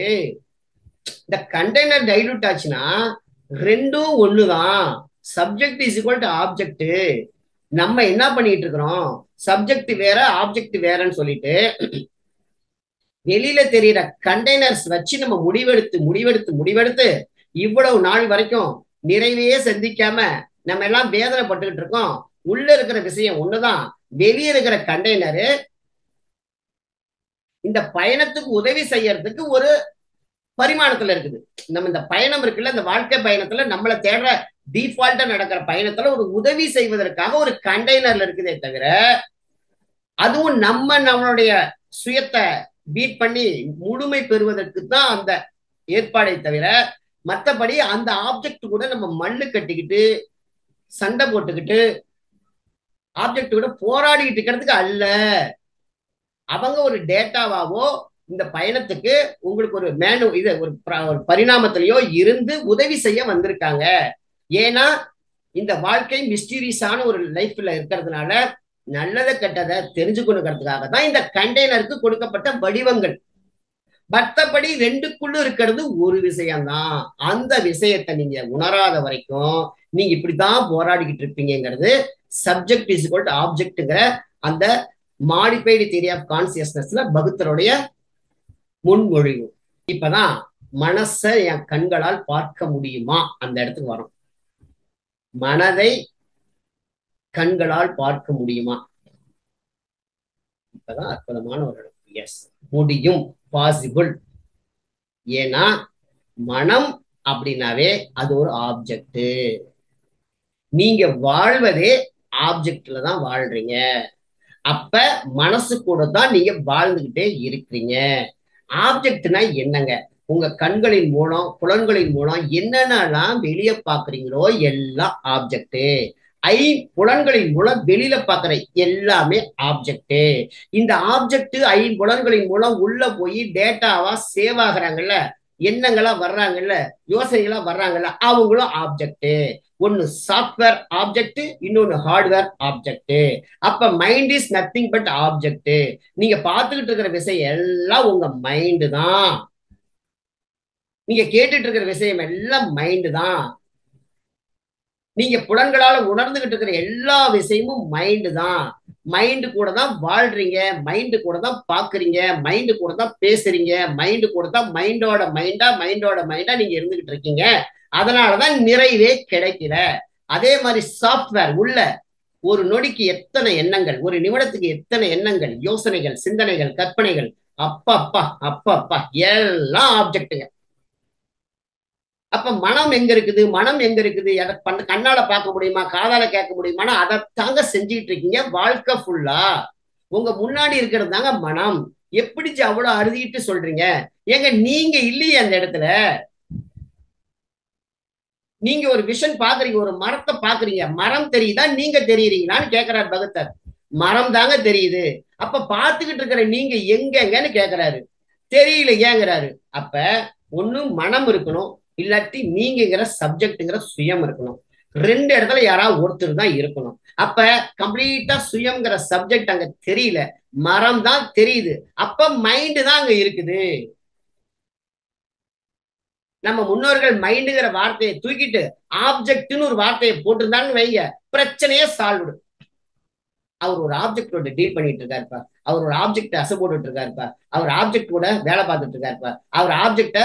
இந்த கண்டெய்னர் டைலூட் ஆச்சுன்னா ரெண்டும் ஒண்ணுதான். Subject is equal to object. நம்ம என்ன பண்ணிட்டு இருக்கிறோம்? சப்ஜெக்ட் வேற ஆப்ஜெக்ட் வேறன்னு சொல்லிட்டு வெளியில தெரியற கண்டெய்னர்ஸ் வச்சு நம்ம முடிவெடுத்து இவ்வளவு நாள் வரைக்கும் நிறைவே சந்திக்காம நம்ம எல்லாம் வேதனைப்பட்டுக்கிட்டு இருக்கோம். உள்ள இருக்கிற விஷயம் ஒண்ணுதான். வெளியே இருக்கிற கண்டெய்னரு இந்த பயணத்துக்கு உதவி செய்யறதுக்கு ஒரு பரிமாணத்துல இருக்குது. நம்ம இந்த பயணம் இருக்குல்ல, இந்த வாழ்க்கை பயணத்துல நம்மளை தேடுற டிஃபால்ட்டா நடக்கிற பயணத்துல ஒரு உதவி செய்வதற்காக ஒரு கண்டெய்னர்ல இருக்குதே தவிர, அதுவும் நம்மளுடைய சுயத்தை பீட் பண்ணி முழுமை பெறுவதற்கு தான் அந்த ஏற்பாடை தவிர, மற்றபடி அந்த ஆப்ஜெக்ட் கூட நம்ம மல்லு கட்டிக்கிட்டு சண்டை போட்டுக்கிட்டு ஆப்ஜெக்ட் கூட போராடிக்கிட்டு இருக்கிறதுக்கு அல்ல. அவங்க ஒரு டேட்டாவாவோ இந்த பயணத்துக்கு உங்களுக்கு ஒரு ஒரு பரிணாமத்திலேயோ இருந்து உதவி செய்ய வந்திருக்காங்க. ஏன்னா இந்த வாழ்க்கை மிஸ்டீரியஸான ஒரு லைஃப்ல இருக்கிறதுனால நல்லதை கெட்டதை தெரிஞ்சுக்கணுங்கிறதுக்காக தான் இந்த கண்டெய்னருக்கு கொடுக்கப்பட்ட வடிவங்கள். மற்றபடி ரெண்டுக்குள்ள இருக்கிறது ஒரு விஷயம்தான். அந்த விஷயத்தை நீங்க உணராத வரைக்கும் நீங்க இப்படித்தான் போராடிக்கிட்டு இருப்பீங்கிறது சப்ஜெக்ட் இஸ் ஈக்குவல் டு ஆப்ஜெக்ட்ங்கிற அந்த மாடிஃபைடு தியரி ஆஃப் கான்சியஸ்னஸ்ல பகுத்தருடைய முன்மொழிவு. இப்பதான் மனசை என் கண்களால் பார்க்க முடியுமா அந்த இடத்துக்கு வரும். மனதை கண்களால் பார்க்க முடியுமா? இப்பதான் அற்புதமான ஒரு இடம். எஸ், முடியும், பாசிபிள். ஏன்னா மனம் அப்படின்னாவே அது ஒரு ஆப்ஜெக்ட். நீங்க வாழ்வதே ஆப்ஜெக்ட்ல தான் வாழ்றீங்க. அப்ப மனசு கூட தான் நீங்க வாழ்ந்துகிட்டே இருக்கிறீங்க. ஆப்ஜெக்ட்னா என்னங்க? உங்க கண்களின் மூலம், புலன்களின் மூலம் என்னென்னலாம் வெளியே பாக்குறீங்களோ எல்லாம் ஆப்ஜெக்ட். புலன்களின் மூலம் வெளியில பாக்குற எல்லாமே ஆப்ஜெக்ட். இந்த ஆப்ஜெக்ட் புலன்களின் மூலம் உள்ள போய் டேட்டாவா சேவ் ஆகுறாங்கல்ல, எண்ணங்களா வர்றாங்கல்ல, யோசனைகளா வர்றாங்கல்ல, அவங்களும் ஆப்ஜெக்ட். ஒன்னு சாஃப்ட்வேர் ஆப்ஜெக்ட், இன்னொன்னு ஹார்ட்வேர் ஆப்ஜெக்ட். அப்ப mind is nothing but object. நீங்க பார்த்துக்கிட்டு இருக்கிற விஷயம் எல்லாம் உங்க மைண்டு தான். நீங்க கேட்டுட்டு இருக்கிற விஷயம் எல்லாம் மைண்டு தான். நீங்க புலன்களால உணர்ந்துகிட்டு இருக்கிற எல்லா விஷயமும் மைண்டு தான். மைண்டு கூட தான் வாழ்றீங்க, மைண்டு கூட தான் பாக்குறீங்க, மைண்டு கூட தான் பேசுறீங்க, மைண்டு கூட தான் மைண்டோட மைண்டா நீங்க இருந்துகிட்டு இருக்கீங்க. அதனாலதான் நிறைவே கிடைக்கல. அதே மாதிரி சாஃப்ட்வேர் உள்ள ஒரு நொடிக்கு எத்தனை எண்ணங்கள், ஒரு நிமிடத்துக்கு எத்தனை எண்ணங்கள், யோசனைகள், சிந்தனைகள், கற்பனைகள், அப்பப்பா அப்பப்பா எல்லாம் ஆப்ஜெக்ட்டுங்க. அப்ப மனம் எங்க இருக்குது, மனம் எங்க இருக்குது, எதை கண்ணால பார்க்க முடியுமா, காதால கேட்க முடியுமா? அதை தாங்க செஞ்சுட்டு இருக்கீங்க வாழ்க்கை ஃபுல்லா. உங்க முன்னாடி இருக்கிறது தாங்க மனம். எப்படிச்சு அவ்வளவு அறுதிட்டு சொல்றீங்க? ஏங்க நீங்க இல்லையே அந்த இடத்துல. நீங்க ஒரு விஷன் பாக்குறீங்க, ஒரு மரத்தை பாக்குறீங்க, மரம் தெரியுதா, நீங்க தெரியுறீங்களான்னு கேட்கிறார் பகத்தர். மரம் தாங்க தெரியுது. அப்ப பாத்துக்கிட்டு இருக்கிற நீங்க எங்கன்னு கேட்கிறாரு. தெரியலையேங்கிறாரு. அப்ப ஒண்ணும் மனம் இருக்கணும், இல்லாட்டி நீங்கிற சப்ஜெக்ட்ங்கிற சுயம் இருக்கணும். ரெண்டு இடத்துல யாராவது ஒருத்தர் தான் இருக்கணும். அப்ப கம்ப்ளீட்டா சுயம்ங்கிற சப்ஜெக்ட் அங்க தெரியல, மரம் தான் தெரியுது. அப்ப மைண்டு தான் அங்க இருக்குது. நம்ம முன்னோர்கள் மைண்டுங்கிற வார்த்தையை தூக்கிட்டு ஆப்ஜெக்ட்னு ஒரு வார்த்தையை போட்டிருந்தான்னு வைங்க, பிரச்சனையே சால்வ். அவர் ஒரு ஆப்ஜெக்டோட டீல் பண்ணிட்டு இருக்காருப்பா, அவர் ஒரு ஆப்ஜெக்ட் அசை போட்டுட்டு இருக்காருப்பா, அவர் ஆப்ஜெக்ட் கூட வேலை பார்த்துட்டு இருக்காருப்பா, அவர் ஆப்ஜெக்ட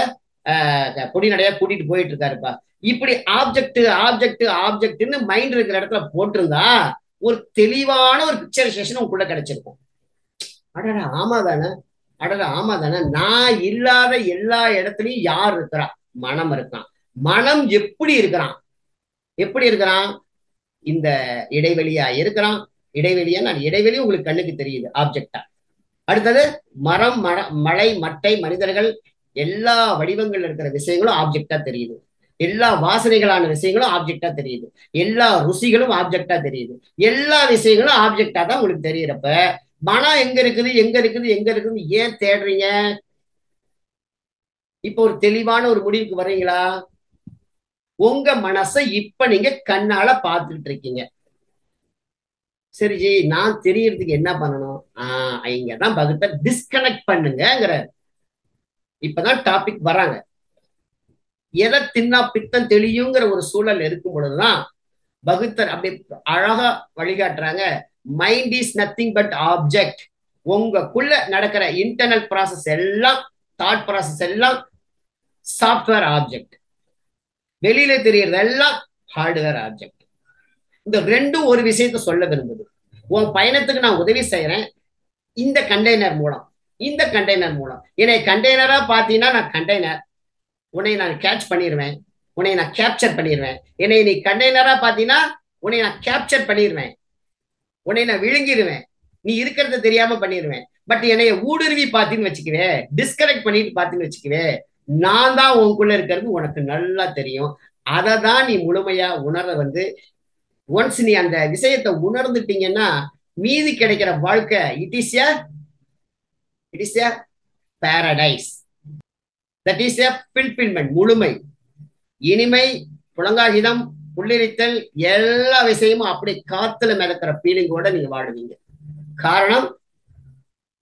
பொடிநடையா கூட்டிட்டு போயிட்டு இருக்காருப்பா. இப்படி ஆப்ஜெக்ட் ஆப்ஜெக்ட் ஆப்ஜெக்ட்னு மைண்ட் இருக்கிற இடத்துல போட்டிருந்தா ஒரு தெளிவான ஒரு பிக்சரைசேஷன் உங்களுக்குள்ள கிடைச்சிருக்கும். அடடா ஆமா தானே, அடடா ஆமா தானே, நான் இல்லாத எல்லா இடத்துலயும் யார் இருக்கிறா? மனம் இருக்கான். மனம் எப்படி இருக்கிறான்? எப்படி இருக்கிறான்? இந்த இடைவெளியா இருக்கிறான். இடைவெளியா, நான் இடைவெளி உங்களுக்கு கண்ணுக்கு தெரியுது ஆப்ஜெக்டா. அடுத்தது மரம், மலை, மட்டை, மனிதர்கள், எல்லா வடிவங்கள் இருக்கிற விஷயங்களும் ஆப்ஜெக்டா தெரியுது. எல்லா வாசனைகளான விஷயங்களும் ஆப்ஜெக்டா தெரியுது. எல்லா ருசிகளும் ஆப்ஜெக்டா தெரியுது. எல்லா விஷயங்களும் ஆப்ஜெக்டா தான் உங்களுக்கு தெரியுறப்ப மனம் எங்க இருக்குது, எங்க இருக்குது, எங்க இருக்குதுன்னு ஏன் தேடுறீங்க? இப்போ ஒரு தெளிவான ஒரு முடிவுக்கு வர்றீங்களா? உங்க மனசை இப்ப நீங்க கண்ணால பார்த்துட்டு இருக்கீங்க. சரி ஜி, நான் தெரியறதுக்கு என்ன பண்ணணும்? இங்கதான் பகுத்த டிஸ்கனெக்ட் பண்ணுங்கிற இப்பதான் டாபிக் வராங்க. எதை தின்னா பித்தம் தெளியுங்கிற ஒரு சூழல் இருக்கும் பொழுதுதான் பகுத்தர் அப்படி அழகா வழிகாட்டுறாங்க. Mind is nothing but object. உங்களுக்குள்ள நடக்கிற இன்டர்னல் ப்ராசஸ் எல்லாம், தாட் ப்ராசஸ் எல்லாம் சாஃப்ட்வேர் ஆப்ஜெக்ட். வெளியில தெரியறது எல்லாம் ஹார்ட்வேர் ஆப்ஜெக்ட். இந்த ரெண்டும் ஒரு விஷயத்த சொல்ல விரும்புது. உன் பயணத்துக்கு நான் உதவி செய்யறேன் இந்த கண்டெய்னர் மூலம். இந்த கண்டெய்னர் மூலம் என்னை கண்டெய்னரா பார்த்தீங்கன்னா நான் கண்டெய்னர், உன்னை நான் கேட்ச் பண்ணிடுவேன், உன்னை நான் கேப்சர் பண்ணிடுவேன். என்னை நீ கண்டெய்னரா பார்த்தீங்கன்னா உன்னை நான் கேப்சர் பண்ணிடுவேன், உன்னை நான் விழுங்கிடுவேன், நீ இருக்கிறத தெரியாம பண்ணிடுவேன். பட் என்னைய ஊடுருவி பார்த்தீன்னு வச்சுக்குவே, டிஸ்கனெக்ட் பண்ணிட்டு பார்த்தீன்னு வச்சுக்குவே, நான் தான் உனக்குள்ள இருக்கிறது உனக்கு நல்லா தெரியும். அதை தான் நீ முழுமையா உணர ஒன்ஸ் நீ அந்த விஷயத்தை உணர்ந்துட்டீங்கன்னா மீதி கிடைக்கிற வாழ்க்கை it is a paradise. That is a fulfilment, முழுமை, இனிமை, புலங்காகிதம், புள்ளிரித்தல், எல்லா விஷயமும் அப்படி காத்துல மிதக்கிற ஃபீலிங்கோட நீங்க வாழுவீங்க. காரணம்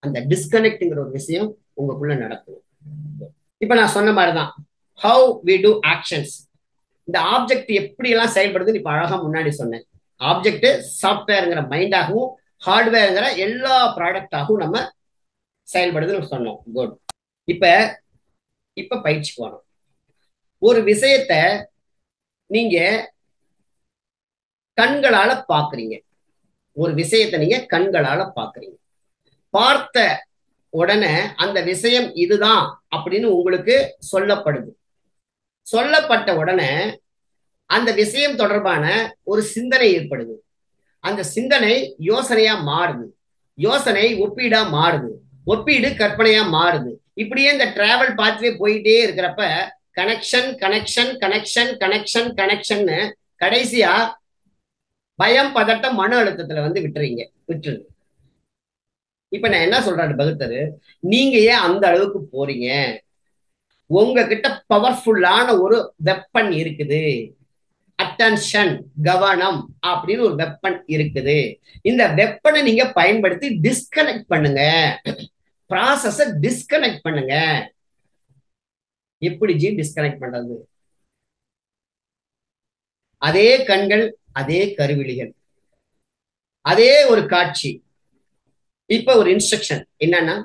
அந்த டிஸ்கனெக்ட்ங்கிற ஒரு விஷயம் உங்களுக்குள்ள நடக்கும். இப்ப நான் சொன்ன மாதிரிதான் ஹவு வி டு ஆக்ஷன்ஸ். இந்த ஆப்ஜெக்ட் எப்படி எல்லாம் செயல்படுதுன்னு இப்ப அழகா முன்னாடி சொன்னேன். ஆப்ஜெக்ட் சாஃப்ட்வேர்ங்கிற மைண்டாகவும் ஹார்ட்வேர்ங்கிற எல்லா ப்ராடக்டாகவும் நம்ம செயல்படுதுன்னு சொன்னோம். குட். இப்ப இப்ப பயிற்சிக்கு வரும். ஒரு விஷயத்த நீங்க கண்களால பாக்குறீங்க. ஒரு விஷயத்த நீங்க கண்களால பாக்குறீங்க. பார்த்த உடனே அந்த விஷயம் இதுதான் அப்படின்னு உங்களுக்கு சொல்லப்படுது. சொல்லப்பட்ட உடனே அந்த விஷயம் தொடர்பான ஒரு சிந்தனை ஏற்படுது. அந்த சிந்தனை யோசனையா மாறுது, யோசனை ஒப்பீடா மாறுது, ஒப்பீடு கற்பனையா மாறுது. இப்படியே இந்த டிராவல் பாத்வே போயிட்டே இருக்கிறப்ப connection connection connection connection connection கடைசியா பயம், பதட்டம், மன அழுத்தத்துல விட்டுருங்க. இப்ப நான் என்ன சொல்றாரு பகுத்தரு, நீங்க ஏன் அந்த அளவுக்கு போறீங்க? உங்ககிட்ட பவர்ஃபுல்லான ஒரு வெப்பன் இருக்குது. அட் அட்டென்ஷன், கவனம் அப்படின்னு ஒரு வெப்பன் இருக்குது. இந்த வெப்பனை நீங்க பயன்படுத்தி டிஸ்கனெக்ட் பண்ணுங்க, ப்ராசஸ டிஸ்கனெக்ட் பண்ணுங்க. எப்படி ஜி டிஸ்கனெக்ட் பண்றது? அதே கண்கள், அதே கருவிழிகள், அதே ஒரு காட்சி. இப்ப ஒரு இன்ஸ்ட்ரக்ஷன் என்னன்னா,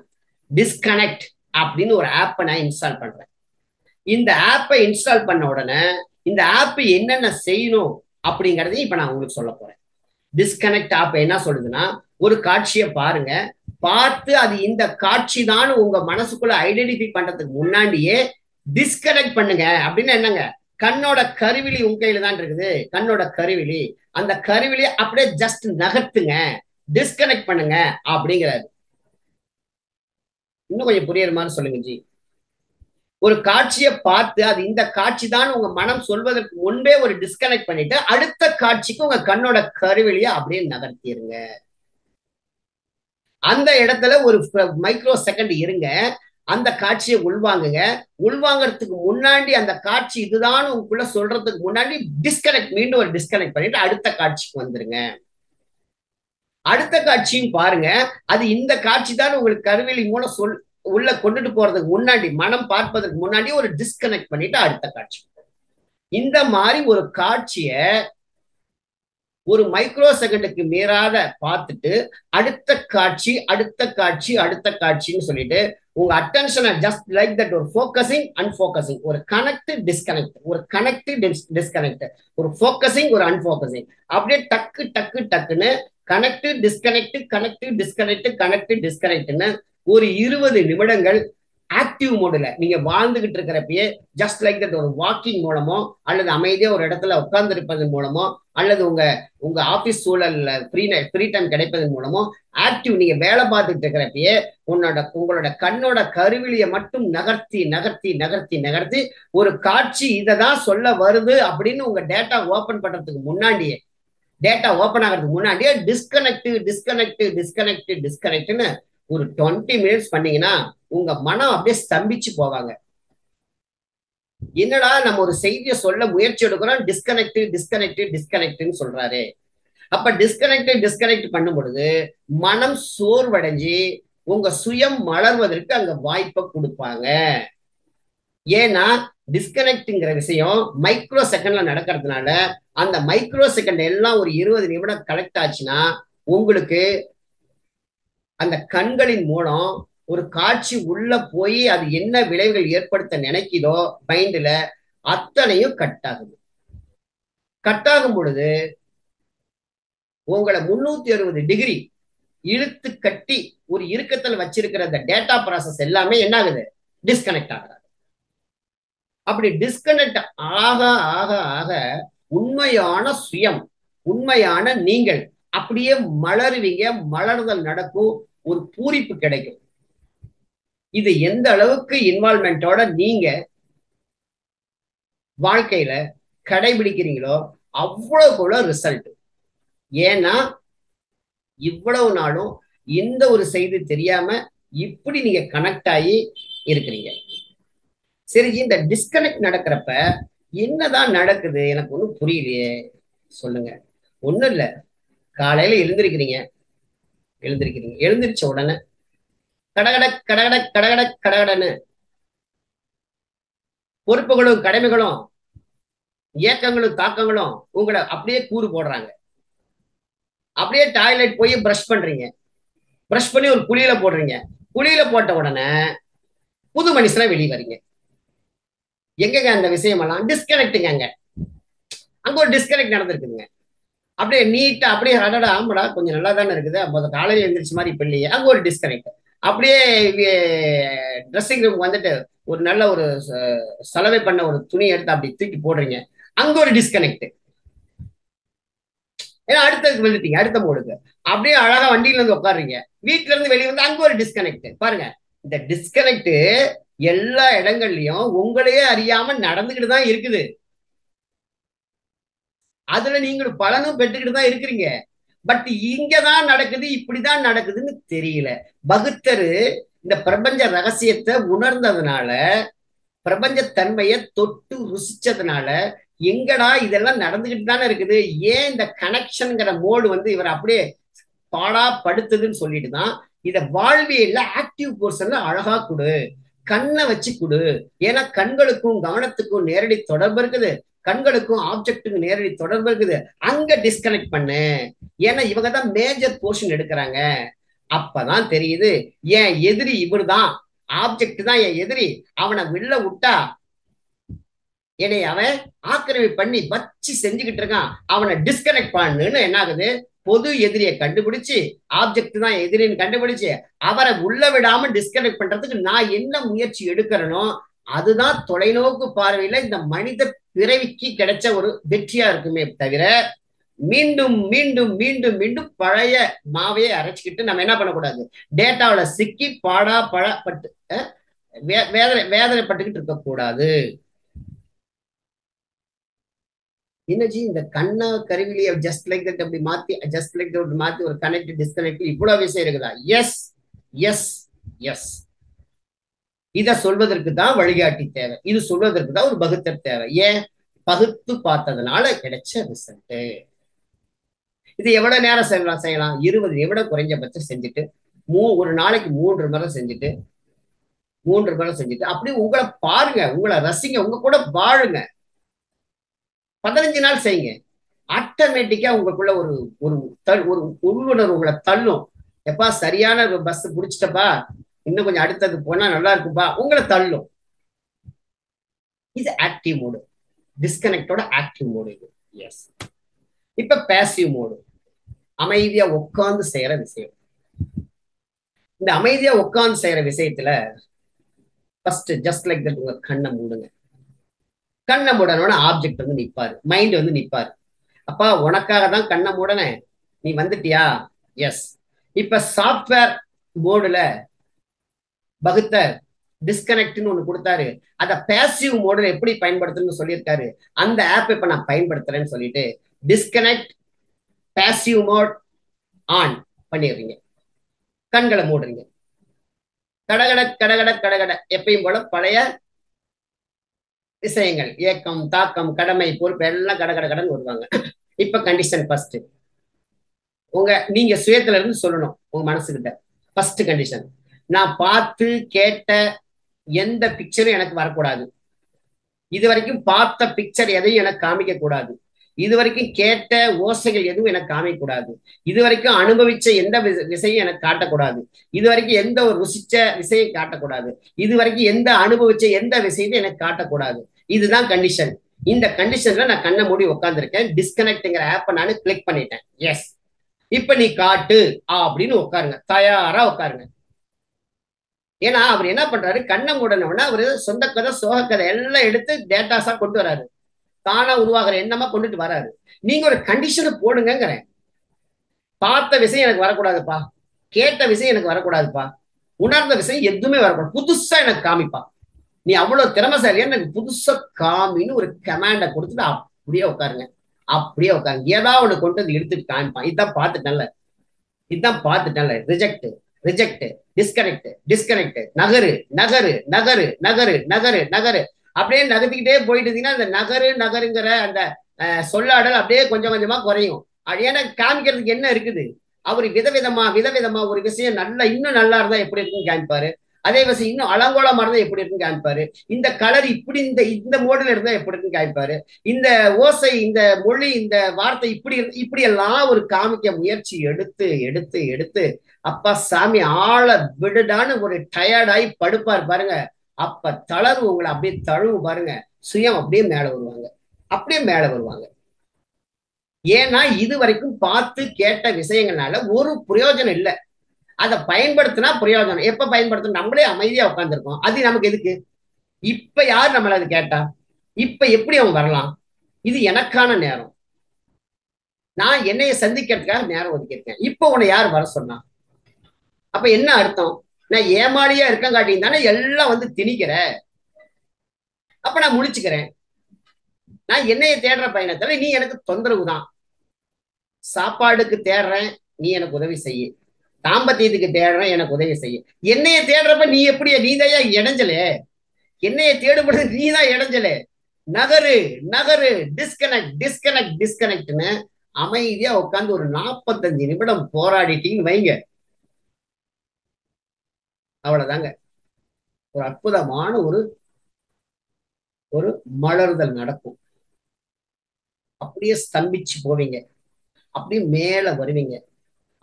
டிஸ்கனெக்ட் அப்படின்னு ஒரு ஆப்பை நான் இன்ஸ்டால் பண்றேன். இந்த ஆப்பை இன்ஸ்டால் பண்ண உடனே இந்த ஆப் என்னென்ன செய்யணும் அப்படிங்கறதையும் இப்ப நான் உங்களுக்கு சொல்ல போறேன். டிஸ்கனெக்ட் ஆப் என்ன சொல்லுதுன்னா, ஒரு காட்சியை பாருங்க, பார்த்து அது இந்த காட்சி தான் உங்க மனசுக்குள்ள ஐடென்டிஃபை பண்றதுக்கு முன்னாடியே டிஸ்கனெக்ட் பண்ணுங்க. அப்படின்னு என்னங்க, கண்ணோட கருவிழி உங்க கையில தான் இருக்குது. கண்ணோட கருவிழி, அந்த கருவிழி அப்படியே ஜஸ்ட் நகர்த்துங்க, டிஸ்கனெக்ட் பண்ணுங்க அப்படிங்கிறாரு. இன்னும் கொஞ்சம் புரியுற மாதிரி சொல்லுங்க ஜி. ஒரு காட்சியை பார்த்து அது இந்த காட்சி தான் உங்க மனம் சொல்வதற்கு முன்பே ஒரு டிஸ்கனெக்ட் பண்ணிட்டு அடுத்த காட்சிக்கு உங்க கண்ணோட கருவிழியை அப்படியே நகர்த்திடுங்க. அந்த இடத்துல ஒரு மைக்ரோ செகண்ட் இருங்க, அந்த காட்சியை உள்வாங்குங்க. உள்வாங்கறதுக்கு முன்னாடி அந்த காட்சி இதுதான் உங்களுக்குள்ள சொல்றதுக்கு முன்னாடி டிஸ்கனெக்ட், மீண்டும் ஒரு டிஸ்கனெக்ட் பண்ணிட்டு அடுத்த காட்சிக்கு வந்துருங்க. அடுத்த காட்சியும் பாருங்க, அது இந்த காட்சி தான் உங்களுக்கு கருவிழி மூலம் உள்ள கொண்டுட்டு போறதுக்கு முன்னாடி, மனம் பார்ப்பதற்கு முன்னாடி ஒரு டிஸ்கனெக்ட் பண்ணிட்டு அடுத்த காட்சி. இந்த மாதிரி ஒரு காட்சிய ஒரு மைக்ரோ செகண்டுக்கு மீறாத பார்த்துட்டு அடுத்த காட்சி, அடுத்த காட்சி, அடுத்த காட்சின்னு சொல்லிட்டு உங்க அட்டென்ஷனை ஜஸ்ட் லைக் தட், ஒரு ஃபோக்கசிங் அன்ஃபோக்கசிங், ஒரு கனெக்ட் டிஸ்கனெக்ட், ஒரு கனெக்ட் டிஸ்கனெக்ட், ஒரு ஃபோக்கசிங் ஒரு அன்ஃபோக்கசிங், அப்படியே டக்கு டக்கு டக்குன்னு connect disconnect, connect disconnect, connect டிஸ்கனெக்ட்னு ஒரு 20 நிமிடங்கள் ஆக்டிவ் மோடுல நீங்க வாழ்ந்துகிட்டு இருக்கிறப்பயே ஜஸ்ட் லைக் தட் ஒரு வாக்கிங் மூலமோ அல்லது அமைதியா ஒரு இடத்துல உட்கார்ந்து இருப்பதன் மூலமோ அல்லது உங்க ஆபீஸ் சூழல்ல ஃப்ரீ டைம் கிடைப்பதன் மூலமோ ஆக்டிவ் நீங்க வேலை பார்த்துட்டு இருக்கிறப்பயே உங்களோட கண்ணோட கருவிழியை மட்டும் நகர்த்தி நகர்த்தி நகர்த்தி நகர்த்தி ஒரு காட்சி இதை தான் சொல்ல வருது அப்படின்னு உங்க டேட்டா ஓபன் பண்றதுக்கு முன்னாடியே, டேட்டா ஓபன் ஆகிறதுக்கு முன்னாடியே டிஸ்கனெக்ட் டிஸ்கனெக்ட் டிஸ்கனெக்ட் டிஸ்கனெக்ட்னு ஒரு 20 மினிட்ஸ் பண்ணீங்கன்னா உங்க மனம் அப்படியே ஸ்தம்பிச்சு போவாங்க. என்னடா நம்ம ஒரு செய்தியை சொல்ல முயற்சி எடுக்கிறோம், டிஸ்கனெக்ட் டிஸ்கனெக்ட் டிஸ்கனெக்ட்னு சொல்றாரு. அப்ப டிஸ்கனெக்ட் டிஸ்கனெக்ட் பண்ணும் பொழுது மனம் சோர்வடைஞ்சு உங்க சுயம் மலர்வதற்கு அங்க வாய்ப்பை கொடுப்பாங்க. ஏன்னா டிஸ்கனெக்ட்ங்கிற விஷயம் மைக்ரோ செகண்ட்ல நடக்கிறதுனால அந்த மைக்ரோ செகண்ட் எல்லாம் ஒரு 20 நிமிடம் கலெக்ட் ஆச்சுன்னா உங்களுக்கு அந்த கண்களின் மூலம் ஒரு காட்சி உள்ள போய் அது என்ன விளைவுகள் ஏற்படுத்த நினைக்குதோ மைண்ட்ல அத்தனையும் கட் ஆகுது. கட் ஆகும் பொழுது உங்களை 360 டிகிரி இழுத்து கட்டி ஒரு இறுக்கத்தில் வச்சிருக்கிற அந்த டேட்டா ப்ராசஸ் எல்லாமே என்ன ஆகுது, டிஸ்கனெக்ட் ஆகுது. அப்படி டிஸ்கனெக்ட் ஆக ஆக ஆக உண்மையான சுயம், உண்மையான நீங்கள் அப்படியே மலருவீங்க, மலர்தல் நடக்கும், ஒரு பூரிப்பு கிடைக்கும். இது எந்த அளவுக்கு இன்வால்மெண்டோட நீங்க வாழ்க்கையில கடைபிடிக்கிறீங்களோ அவ்வளவுக்குள்ள ரிசல்ட். ஏன்னா இவ்வளவு நாளும் இந்த ஒரு செய்தி தெரியாம இப்படி நீங்க கனெக்ட் ஆகி இருக்கிறீங்க. சரி, இந்த டிஸ்கனெக்ட் நடக்கிறப்ப என்னதான் நடக்குது எனக்கு ஒன்றும் புரியலையே, சொல்லுங்க. ஒண்ணும் இல்ல, காலையில எழுந்திருச்ச உடனே கடகட கடகட கடகட கடகடன்னு பொறுப்புகளும் கடமைகளும் இயக்கங்களும் தாக்கங்களும் உங்களை அப்படியே கூறு போடுறாங்க. அப்படியே டாய்லெட் போய் பிரஷ் பண்றீங்க, பிரஷ் பண்ணி ஒரு குளியில போடுறீங்க, குளியில போட்ட உடனே புது மனுஷனா வெளியே வரீங்க. எங்கங்க அந்த விஷயமெல்லாம் டிஸ்கனெக்டுங்க. அங்க ஒரு டிஸ்கனெக்ட் நடந்திருக்குங்க. அப்படியே நீட்டா அப்படியே அடடா ஆமாடா கொஞ்சம் நல்லா தானே இருக்குது, அப்போ காலையில எழுந்திரிச்ச மாதிரி இப்ப இல்லையே, அங்க ஒரு டிஸ்கனெக்ட். அப்படியே ட்ரெஸ்ஸிங் ரூம் வந்துட்டு ஒரு நல்ல ஒரு சலவை பண்ண ஒரு துணி எடுத்து அப்படி தூக்கி போடுறீங்க, அங்க ஒரு டிஸ்கனெக்ட். ஏன்னா அடுத்ததுக்கு வந்துட்டீங்க, அடுத்த மோடுக்கு. அப்படியே அழகா வண்டியில இருந்து உட்காடுறீங்க, வீட்டுல இருந்து வெளியே வந்து அங்க ஒரு டிஸ்கனெக்ட். பாருங்க, இந்த டிஸ்கனெக்ட் எல்லா இடங்கள்லயும் உங்களையே அறியாம நடந்துகிட்டு தான் இருக்குது. அதுல நீங்க பலனும் பெற்றுக்கிட்டு தான் இருக்கிறீங்க. பட் இங்கதான் நடக்குது, இப்படிதான் நடக்குதுன்னு தெரியல. பகுத்தரு இந்த பிரபஞ்ச ரகசியத்தை உணர்ந்ததுனால, பிரபஞ்ச தன்மையை தொட்டு ருசிச்சதுனால எங்கடா இதெல்லாம் நடந்துகிட்டு தானே இருக்குது, ஏன் இந்த கனெக்ஷன்ங்கிற மோடு வந்து இவர் அப்படியே பாடா படுத்துதுன்னு சொல்லிட்டு தான் இத வாழ்வியல்ல ஆக்டிவ் போர்ஷன்ல அழகா கொடு, கண்ணை வச்சு கொடு. ஏன்னா கண்களுக்கும் கவனத்துக்கும் நேரடி தொடர்பு இருக்குது, கண்களுக்கும் ஆப்ஜெக்டுக்கும் நேரடி தொடர்பு இருக்குது. அங்க டிஸ்கனெக்ட் பண்ணு. ஏன்னா இவங்க தான் மேஜர் போர்ஷன் எடுக்கிறாங்க. அப்பதான் தெரியுது என் எதிரி இவர் தான், ஆப்ஜெக்ட் தான் என் எதிரி. அவனை வெளில விட்டா என்னை அவன் ஆக்கிரமிப்பு பண்ணி வச்சு செஞ்சுக்கிட்டு இருக்கான், அவனை டிஸ்கனெக்ட் பண்ணுன்னு என்ன ஆகுது, பொது எதிரியை கண்டுபிடிச்சு ஆப்ஜெக்ட் தான் எதிரின்னு கண்டுபிடிச்சு அவரை உள்ள விடாம டிஸ்கனெக்ட் பண்றதுக்கு நான் என்ன முயற்சி எடுக்கிறனோ அதுதான் தொலைநோக்கு பார்வையில இந்த மனித பிறவிக்கு கிடைச்ச ஒரு வெற்றியா இருக்குமே தவிர மீண்டும் மீண்டும் மீண்டும் மீண்டும் பழைய மாவையை அரைச்சிக்கிட்டு நம்ம என்ன பண்ணக்கூடாது, டேட்டாவில சிக்கி பாடா பழப்பட்டு வேதனைப்பட்டுக்கிட்டு இருக்கக்கூடாது. என்னஜி இந்த கண்ணா கருவிலிய ஜஸ்ட் லைக் தட் அப்படி மாத்தி ஜஸ்ட் லைக் தட் மாத்தி ஒரு கனெக்ட் டிஸ்கனெக்ட் இவ்வளவு விஷயம் இருக்குதா? Yes yes yes. இத சொல்வதற்கு தான் வழிகாட்டி தேவை, இது சொல்வதற்கு தான் ஒரு பகுத்தர் தேவை. ஏன்? பகுத்து பார்த்ததுனால கிடைச்ச ரிசல்ட். இது எவ்வளவு நேரம் செய்யலாம்? 20 நிமிடம் குறைஞ்சபட்சம் செஞ்சுட்டு ஒரு நாளைக்கு 3 முறை செஞ்சுட்டு அப்படி உங்களை பாருங்க, உங்களை ரசிங்க, உங்க கூட வாழுங்க. 15 நாள் செய்யுங்க. ஆட்டோமேட்டிக்கா உங்களுக்குள்ள ஒரு ஒரு ஒரு உள்ளுணர்வு உங்களை தள்ளும். எப்பா சரியான பஸ் புடிச்சிட்டப்பா, இன்னும் கொஞ்சம் அடுத்தது போனா நல்லா இருக்குப்பா, உங்களை தள்ளும். இது ஆக்டிவ் மோடு, டிஸ்கனெக்டோட ஆக்டிவ் மோடு இது. எஸ். இப்ப பேசிவ் மோடு, அமைதியா உட்கார்ந்து செய்யற விஷயம். இந்த அமைதியா உட்கார்ந்து செய்யற விஷயத்துல ஃபர்ஸ்ட் ஜஸ்ட் லைக் தட் உங்க கண்ணை மூடுங்க. கண்ணை மூடனோட ஆப்ஜெக்ட் வந்து நிப்பாரு, மைண்ட் வந்து நிப்பாரு. அப்பா உனக்காக தான் கண்ணை மூடனே, நீ வந்துட்டியா? எஸ். இப்ப சாஃப்ட்வேர் மோடுல பகுத்த டிஸ்கனெக்ட்னு ஒண்ணு கொடுத்தாரு, அத பேசிவ் மோடுல எப்படி பயன்படுத்தணும்னு சொல்லியிருக்காரு. அந்த ஆப் இப்ப நான் பயன்படுத்துறேன்னு சொல்லிட்டு டிஸ்கனெக்ட் பேசிவ் மோட் ஆன் பண்ணிடுறீங்க. கண்களை மூடுறீங்க. கடகட கடகட கடகட எப்பயும் போல பழைய விஷயங்கள், ஏக்கம் தாக்கம் கடமை பொறுப்பு எல்லாம் கடகட கடன் வருவாங்க. இப்ப கண்டிஷன் ஃபர்ஸ்ட், நீங்க சுயத்துல இருந்து சொல்லணும் உங்க மனசுகிட்ட. ஃபர்ஸ்ட் கண்டிஷன், நான் பார்த்து கேட்ட எந்த பிக்சரும் எனக்கு வரக்கூடாது. இது வரைக்கும் பார்த்த பிக்சர் எதையும் எனக்கு காமிக்க கூடாது. இது வரைக்கும் கேட்ட ஓசைகள் எதுவும் எனக்கு காமிக்க கூடாது. இது வரைக்கும் அனுபவிச்ச எந்த விஷயம் எனக்கு காட்டக்கூடாது. இது வரைக்கும் எந்த ஒரு ருசிச்ச விஷயம் காட்டக்கூடாது. இது வரைக்கும் எந்த அனுபவிச்ச எந்த விஷயத்தையும் எனக்கு காட்டக்கூடாது. இதுதான் கண்டிஷன். இந்த கண்டிஷன்ல நான் கண்ணை மூடி உட்காந்துருக்கேன். டிஸ்கனெக்ட்ங்கிற ஆப்பை நான் கிளிக் பண்ணிட்டேன். எஸ். இப்ப நீ காட்டு அப்படின்னு உட்காருங்க, தயாரா உட்காருங்க. ஏன்னா அவர் என்ன பண்றாரு, கண்ணை மூடனோன்னா அவரு சொந்த கதை சோக கதை எல்லாம் எடுத்து டேட்டாஸா கொண்டு வராரு, தானா உருவாகிற எண்ணமா கொண்டுட்டு வராரு. நீங்க ஒரு கண்டிஷனை போடுங்கிறேன். பார்த்த விஷயம் எனக்கு வரக்கூடாதுப்பா, கேட்ட விஷயம் எனக்கு வரக்கூடாதுப்பா, உணர்ந்த விஷயம் எதுவுமே வரக்கூடாது, புதுசா எனக்கு காமிப்பா, நீ அவ்வளவு திறமைசாலியா எனக்கு புதுசா காமின்னு ஒரு கமாண்ட கொடுத்துட்டு அப்படியே உட்காருங்க. அப்படியே உட்காருங்க. ஏதாவது ஒண்ணு கொண்டு வந்து எடுத்துட்டு காமிப்பான். இதுதான் பார்த்துட்டேன்ல. ரிஜெக்ட் ரிஜெக்ட் டிஸ்கனெக்ட் டிஸ்கனெக்ட், நகரு நகரு நகரு நகரு நகரு நகரு, அப்படியே நகர்த்திக்கிட்டே போயிட்டு இருந்தீங்கன்னா அந்த நகருங்கிற அந்த சொல்லாடல் அப்படியே கொஞ்சம் கொஞ்சமா குறையும். ஏன்னா காமிக்கிறதுக்கு என்ன இருக்குது, அவரு விதவிதமா ஒரு விஷயம் நல்லா இன்னும் நல்லா இருந்தா எப்படி இருக்குன்னு காமிப்பாரு. அதே விஷயம் இன்னும் அலங்கோலமா இருந்தா எப்படி இருக்குன்னு காமிப்பாரு. இந்த கலர் இப்படி இந்த மோடுல இருந்தா எப்படி இருக்குன்னு காமிப்பாரு. இந்த ஓசை, இந்த மொழி, இந்த வார்த்தை இப்படி எல்லாம் ஒரு காமிக்க முயற்சி எடுத்து எடுத்து எடுத்து அப்பா சாமி ஆள விடுடான்னு ஒரு டயர்டாயி படுப்பார் பாருங்க. அப்ப தளர்வு உங்களை அப்படியே தழுவு பாருங்க. சுயம் அப்படியே மேல வருவாங்க. ஏன்னா இது வரைக்கும் பார்த்து கேட்ட விஷயங்கள்னால ஒரு பிரயோஜனம் இல்லை. அதை பயன்படுத்தினா பிரயோஜனம். எப்ப பயன்படுத்தணும்? நம்மளே அமைதியா உட்காந்துருக்கோம், அது நமக்கு எதுக்கு? இப்ப யார் நம்மள அது கேட்டா? இப்ப எப்படி அவன் வரலாம்? இது எனக்கான நேரம், நான் என்னைய சந்திக்கிறதுக்காக நேரம் ஒதுக்கியிருக்கேன். இப்ப உன்னை யார் வர சொன்னா? அப்ப என்ன அர்த்தம்? நான் ஏமாளியா இருக்கேன் காட்டியும் தானே எல்லாம் வந்து திணிக்கிற. அப்ப நான் முழிச்சுக்கிறேன். நான் என்னைய தேடுற பயணத்துல நீ எனக்கு தொந்தரவு தான். சாப்பாடுக்கு தேடுறேன், நீ எனக்கு உதவி செய்ய. தாம்பத்தியத்துக்கு தேடுறேன், எனக்கு உதவி செய்ய. என்னைய தேடுறப்ப நீ எப்படி? நீதையா இடைஞ்சலே. என்னைய தேடுபடுறது நீதான் இடைஞ்சலே. நகரு நகரு, டிஸ்கனெக்ட் டிஸ்கனெக்ட் டிஸ்கனெக்ட்னு அமைதியா உட்காந்து ஒரு 45 நிமிடம் போராடிட்டீங்கன்னு வைங்க, அவ்வளவுதாங்க. ஒரு அற்புதமான ஒரு ஒரு மலர்தல் நடக்கும். அப்படியே ஸ்தம்பிச்சு போவீங்க, அப்படியே மேல வருவீங்க,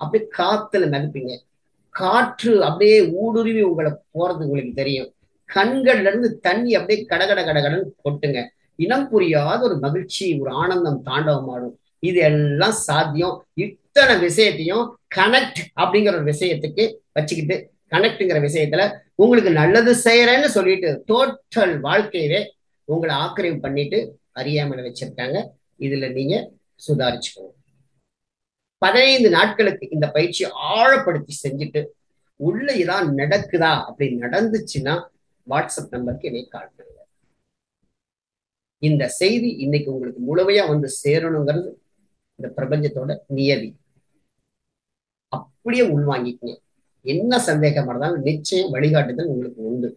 அப்படியே காத்துல மிதப்பீங்க. காற்று அப்படியே ஊடுருவி உங்களை போறது உங்களுக்கு தெரியும். கண்கள்ல இருந்து தண்ணி அப்படியே கடகட கடகடன்னு கொட்டுங்க. இனம் புரியாத ஒரு மகிழ்ச்சி, ஒரு ஆனந்தம் தாண்டவமாடும். இது எல்லாம் சாத்தியம். இத்தனை விஷயத்தையும் கனெக்ட் அப்படிங்கிற ஒரு விஷயத்துக்கு வச்சுக்கிட்டு, கனெக்ட்ங்கிற விஷயத்துல உங்களுக்கு நல்லது செய்யறேன்னு சொல்லிட்டு டோட்டல் வாழ்க்கையவே உங்களை ஆக்கிரமிப்பு பண்ணிட்டு அறியாமல வச்சிருக்காங்க. இதுல நீங்க சுதாரிச்சுக்கணும். 15 நாட்களுக்கு இந்த பயிற்சி ஆழப்படுத்தி செஞ்சுட்டு உள்ள ஏதாவது நடக்குதா, அப்படி நடந்துச்சுன்னா வாட்ஸ்அப் நம்பருக்கு என்னை கால் பண்ணுங்க. இந்த செய்தி இன்னைக்கு உங்களுக்கு முழுமையா வந்து சேரணுங்கிறது இந்த பிரபஞ்சத்தோட நியதி. அப்படியே உள்வாங்கிக்கங்க. என்ன சந்தேகமா இருந்தாலும் நிச்சயம் வழிகாட்டுதல் உங்களுக்கு உண்டு.